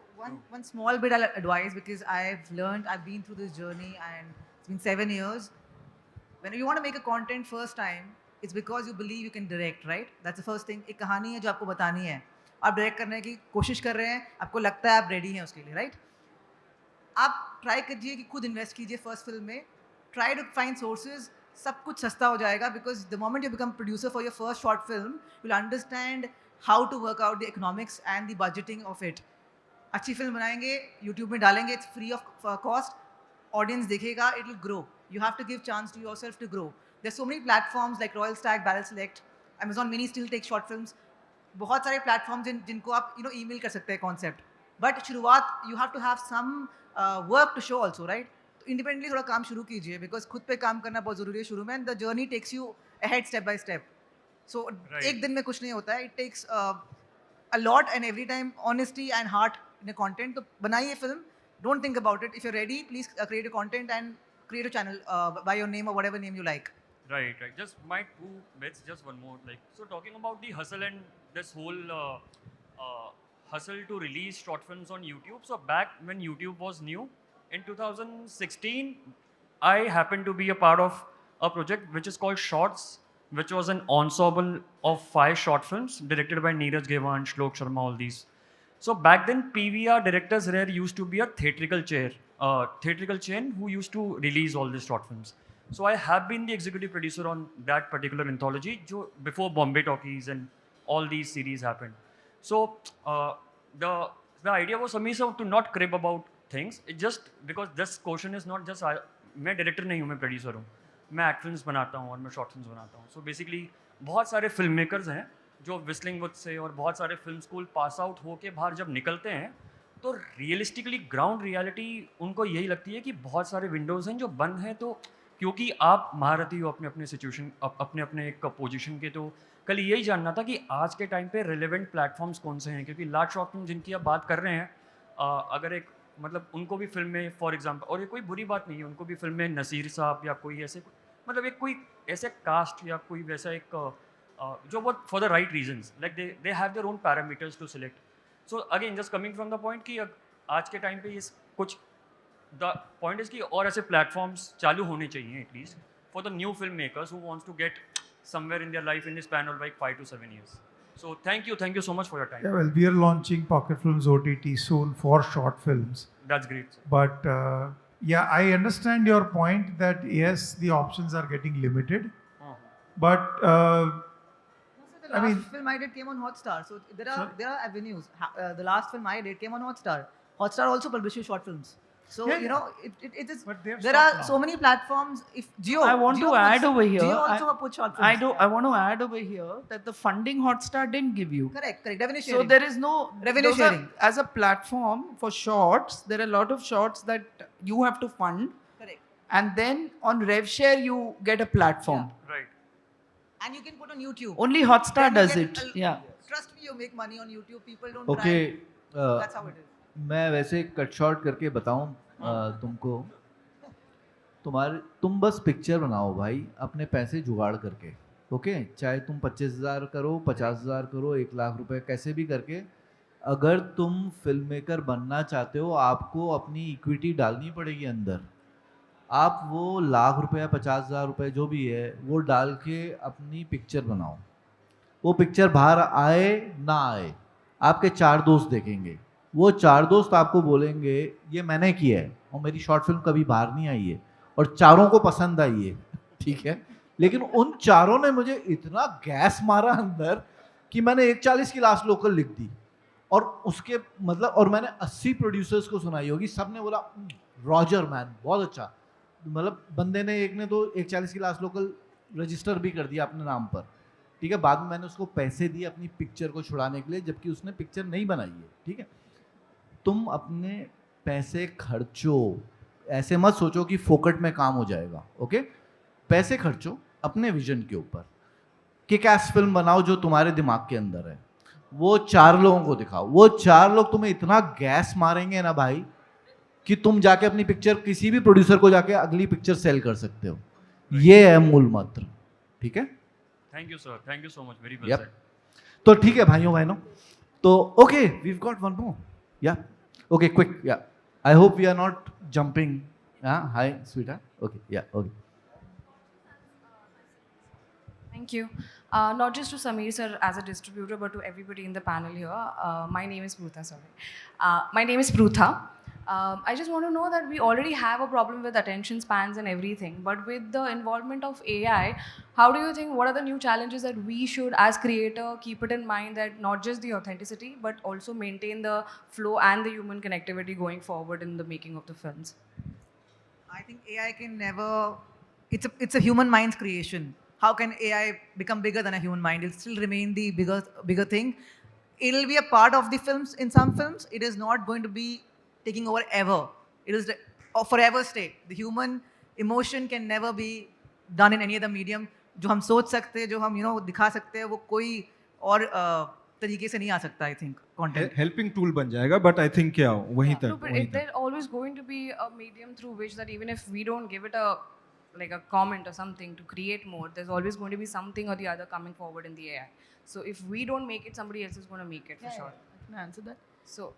one small bit I'll advise, because I've been through this journey and it's been 7 years. When you want to make a content first time, it's because you believe you can direct, right? That's the first thing. एक कहानी है जो आपको बतानी है, आप direct करने की कोशिश कर रहे हैं, आपको लगता है आप रेडी हैं उसके लिए, राइट? आप ट्राई कीजिए कि खुद इन्वेस्ट कीजिए फर्स्ट फिल्म में, ट्राई टू फाइंड सोर्सेज, सब कुछ सस्ता हो जाएगा, because the moment you become producer for your first short film you will understand how to work out the economics and the budgeting of it. अच्छी film बनाएंगे, YouTube में डालेंगे, it's free of cost, audience देखेगा, it will grow. You have to give chance to yourself to grow. There so many platforms like Royal Stag, Barrel Select, Amazon mini still take short films, बहुत सारे platforms जिनको आप email कर सकते हैं concept. But शुरुआत you have to have some work to show also, right? तो independently थोड़ा काम शुरू कीजिए, बिकॉज खुद पे काम करना बहुत ज़रूरी है शुरू में, and the journey takes you ahead step by step. So एक दिन में कुछ नहीं होता है, it takes a lot and every time honesty and heart in a content. तो बनाइए film, don't think about it. If you ready, please create a content and create a channel by your name or whatever name you like. Right. Just my 2 bits, just one more. Like, so talking about the hustle and this whole hustle to release short films on YouTube. So back when YouTube was new, in 2016, I happened to be a part of a project which is called Shorts, which was an ensemble of 5 short films directed by Neeraj Gewan, Shlok Sharma, all these. So back then, PVR directors there used to be a theatrical chain who used to release all these short films. So I have been the executive producer on that particular anthology, before Bombay Talkies and all these series happened. So the idea was for me so to not crib about things. It just because this question is not just मैं director नहीं हूँ, मैं producer हूँ, मैं act films बनाता हूँ और मैं शॉर्ट फिल्म्स बनाता हूँ. सो बेसिकली बहुत सारे फिल्म मेकर्स हैं जो विस्लिंग वुड से और बहुत सारे फिल्म स्कूल पास आउट होके बाहर जब निकलते हैं तो रियलिस्टिकली ग्राउंड रियलिटी उनको यही लगती है कि बहुत सारे विंडोज़ हैं जो बंद हैं. तो क्योंकि आप महारथी हो अपने अपने सिचुएशन अपने अपने एक पोजीशन के, तो कल यही जानना था कि आज के टाइम पे रिलेवेंट प्लेटफॉर्म्स कौन से हैं, क्योंकि लार्ज शॉर्ट फिल्म जिनकी आप बात कर रहे हैं अगर एक मतलब उनको भी फिल्म में फॉर एग्जांपल, और ये कोई बुरी बात नहीं है, उनको भी फिल्म में नसीर साहब या कोई ऐसे मतलब एक कोई ऐसे कास्ट या कोई वैसा एक जो बहुत for the right reasons like they have their own parameters to select. So again just coming from the point कि आज के टाइम पे ये कुछ द पॉइंट इज़ कि और ऐसे प्लेटफॉर्म्स चालू होने चाहिए at least for the new film makers who wants to get somewhere in their life in the span of like 5 to 7 years. So thank you so much for your time. Yeah, well, we are launching Pocket Films OTT soon for short films. That's great. But yeah, I understand your point that yes, the options are getting limited. But No, sir, the I mean- last film I did came on Hotstar, so there are avenues. The last film I did came on Hotstar. Hotstar also publishes short films. So Yeah, you know, it is. But they're There stopped are now. so many platforms. If Jio, I want Jio to add puts- over here. Jio also puts short films. I do. I want to add over here that the funding Hotstar didn't give you. Correct. Revenue So sharing. there is no Revenue those are- sharing. as a platform for shorts. There are a lot of shorts that you have to fund, Correct. and then on RevShare you get a platform. Right. And you can put on YouTube. Only Hotstar Then you does get it. Yeah. Trust me, you make money on YouTube. People don't okay try. That's how it is. मैं वैसे cut short करके बताऊं तुमको, तुम बस picture बनाओ भाई अपने पैसे जुगाड़ करके. ओके, चाहे तुम 25,000 करो, 50,000 करो, 1,00,000 रुपए कैसे भी करके, अगर तुम फिल्म मेकर बनना चाहते हो आपको अपनी इक्विटी डालनी पड़ेगी अंदर. आप वो लाख रुपए 50,000 रुपए जो भी है वो डाल के अपनी पिक्चर बनाओ. वो पिक्चर बाहर आए ना आए आपके 4 दोस्त देखेंगे, वो 4 दोस्त आपको बोलेंगे ये मैंने किया है और मेरी शॉर्ट फिल्म कभी बाहर नहीं आई है और चारों को पसंद आई है. ठीक है, लेकिन उन चारों ने मुझे इतना गैस मारा अंदर कि मैंने 140 की लास्ट लोकल लिख दी और उसके मतलब, और मैंने 80 प्रोड्यूसर्स को सुनाई होगी, सब ने बोला रॉजर मैन बहुत अच्छा. मतलब बंदे ने एक ने तो 140 की लास्ट लोकल रजिस्टर भी कर दिया अपने नाम पर. ठीक है, बाद में मैंने उसको पैसे दिए अपनी पिक्चर को छुड़ाने के लिए जबकि उसने पिक्चर नहीं बनाई है. ठीक है, तुम अपने पैसे खर्चो, ऐसे मत सोचो कि फोकट में काम हो जाएगा. ओके, पैसे खर्चो अपने विजन के ऊपर. किक एस फिल्म बनाओ जो तुम्हारे दिमाग के अंदर है, वो 4 लोगों को दिखाओ. वो 4 लोग तुम्हें इतना गैस मारेंगे ना भाई कि तुम जाके अपनी पिक्चर किसी भी प्रोड्यूसर को जाके अगली पिक्चर सेल कर सकते हो. ये है मूल मंत्र. ठीक है, Thank you, sir. Thank you so much. Very well Yep. said. तो ठीक है भाइयों बहनों, तो okay we got one more. Yeah okay quick. Yeah I hope we are not jumping. Hi sweetheart. Okay yeah okay. Thank you. Not just to Sameer sir as a distributor, but to everybody in the panel here. My name is Prutha, sorry. My name is Prutha. I just want to know that we already have a problem with attention spans and everything, but with the involvement of AI, how do you think, what are the new challenges that we should as creator keep it in mind that not just the authenticity, but also maintain the flow and the human connectivity going forward in the making of the films? I think AI can never. It's a human mind's creation. How can AI become bigger than a human mind? It'll still remain the bigger thing. It'll be a part of the films. In some films, it is not going to be taking over ever. It is a forever state. The human emotion can never be done in any other medium. जो हम सोच सकते हैं, जो हम दिखा सकते हैं, वो कोई और तरीके से नहीं आ सकता. I think content. Helping tool बन जाएगा, बट आई थिंक क्या वहीं No, तक but वहीं if तक. there's always going to be a medium through which that even if we don't give it a like a comment or something to create more, there's always going to be something or the other coming forward in the AI. So if we don't make it, somebody else is going to make it for sure. Can I answer that? So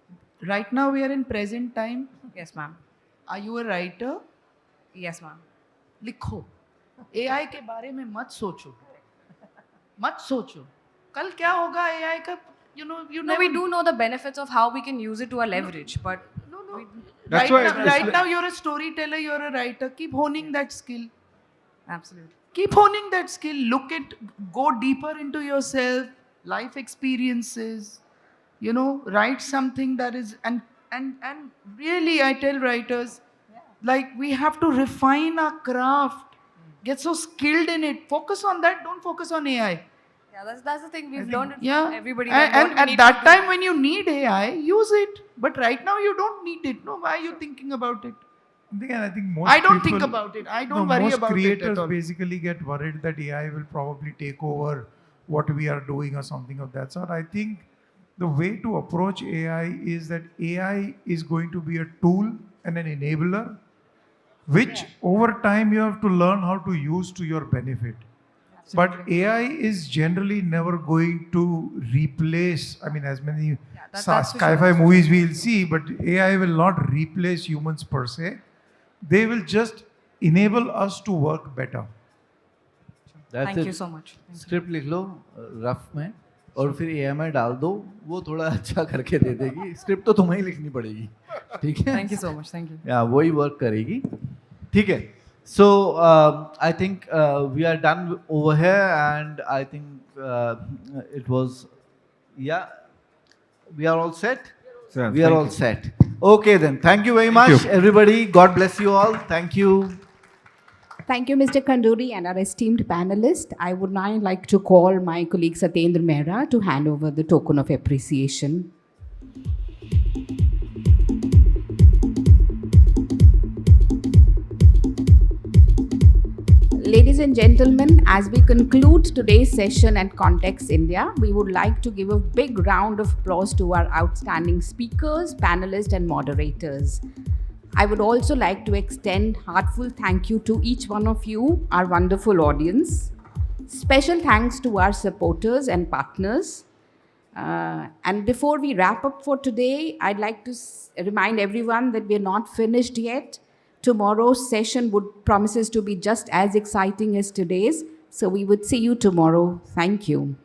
Right now we are in present time. yes, ma'am. Are you a writer? Yes, ma'am. लिखो. AI के बारे में मत सोचो. मत सोचो. कल क्या होगा AI का? You know, you No, never. we do know the benefits of how we can use it to our leverage, but No, no. That's Right why now, it's- right now you're a storyteller. You're a writer. Keep honing that skill. absolutely. Keep honing that skill. Look at. Go deeper into yourself. life experiences, you know, write something that is, and really I tell writers, like we have to refine our craft, get so skilled in it, focus on that, don't focus on AI. Yeah, that's the thing we've learned it from Yeah, everybody. and, That what and we at need that to do. time when you need AI, use it, but right now you don't need it. No, why are you thinking about it? Again, I think most I don't think people- about it. I No, don't worry most about it creators at all. basically get worried that AI will probably take over what we are doing or something of that sort. I think the way to approach AI is that AI is going to be a tool and an enabler, which over time you have to learn how to use to your benefit. But AI is generally never going to replace, I mean, as many that's for sci-fi sure. movies we'll see, but AI will not replace humans per se. They will just enable us to work better. That's Thank it. you so much. Thank you. Script लिख लो rough में और फिर AI में डाल दो, वो थोड़ा अच्छा करके दे देगी. स्क्रिप्ट तो तुम्हें ही लिखनी पड़ेगी, ठीक है? Thank you so much. Thank you. या वही वर्क करेगी, ठीक है. So I think we are done over here, and I think it was, yeah, we are all set. Sir, We are thank all you. set. Okay then. Thank you very much, you. everybody. God bless you all. Thank you. Thank you, Mr. Kanduri, and our esteemed panelists. I would now like to call my colleague Satyendra Mehra to hand over the token of appreciation. Ladies and gentlemen, as we conclude today's session at Context India, we would like to give a big round of applause to our outstanding speakers, panelists, and moderators. I would also like to extend heartfelt thank you to each one of you, our wonderful audience. Special thanks to our supporters and partners. And before we wrap up for today, I'd like to remind everyone that we're not finished yet. Tomorrow's session promises to be just as exciting as today's. So we would see you tomorrow. Thank you.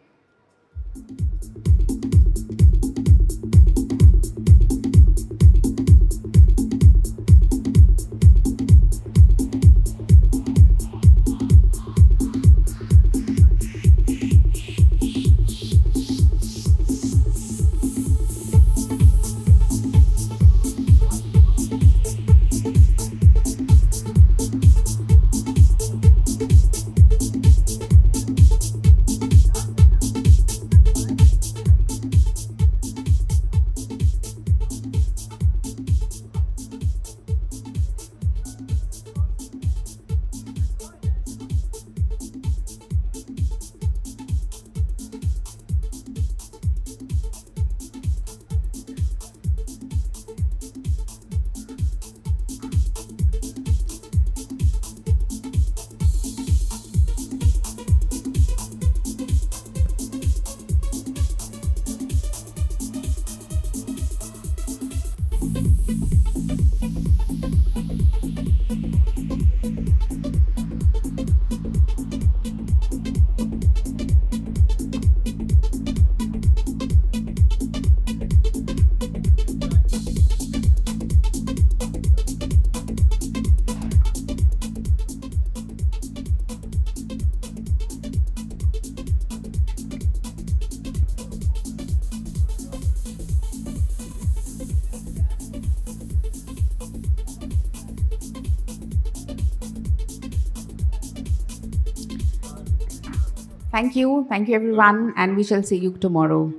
Thank you. Thank you, everyone. And we shall see you tomorrow.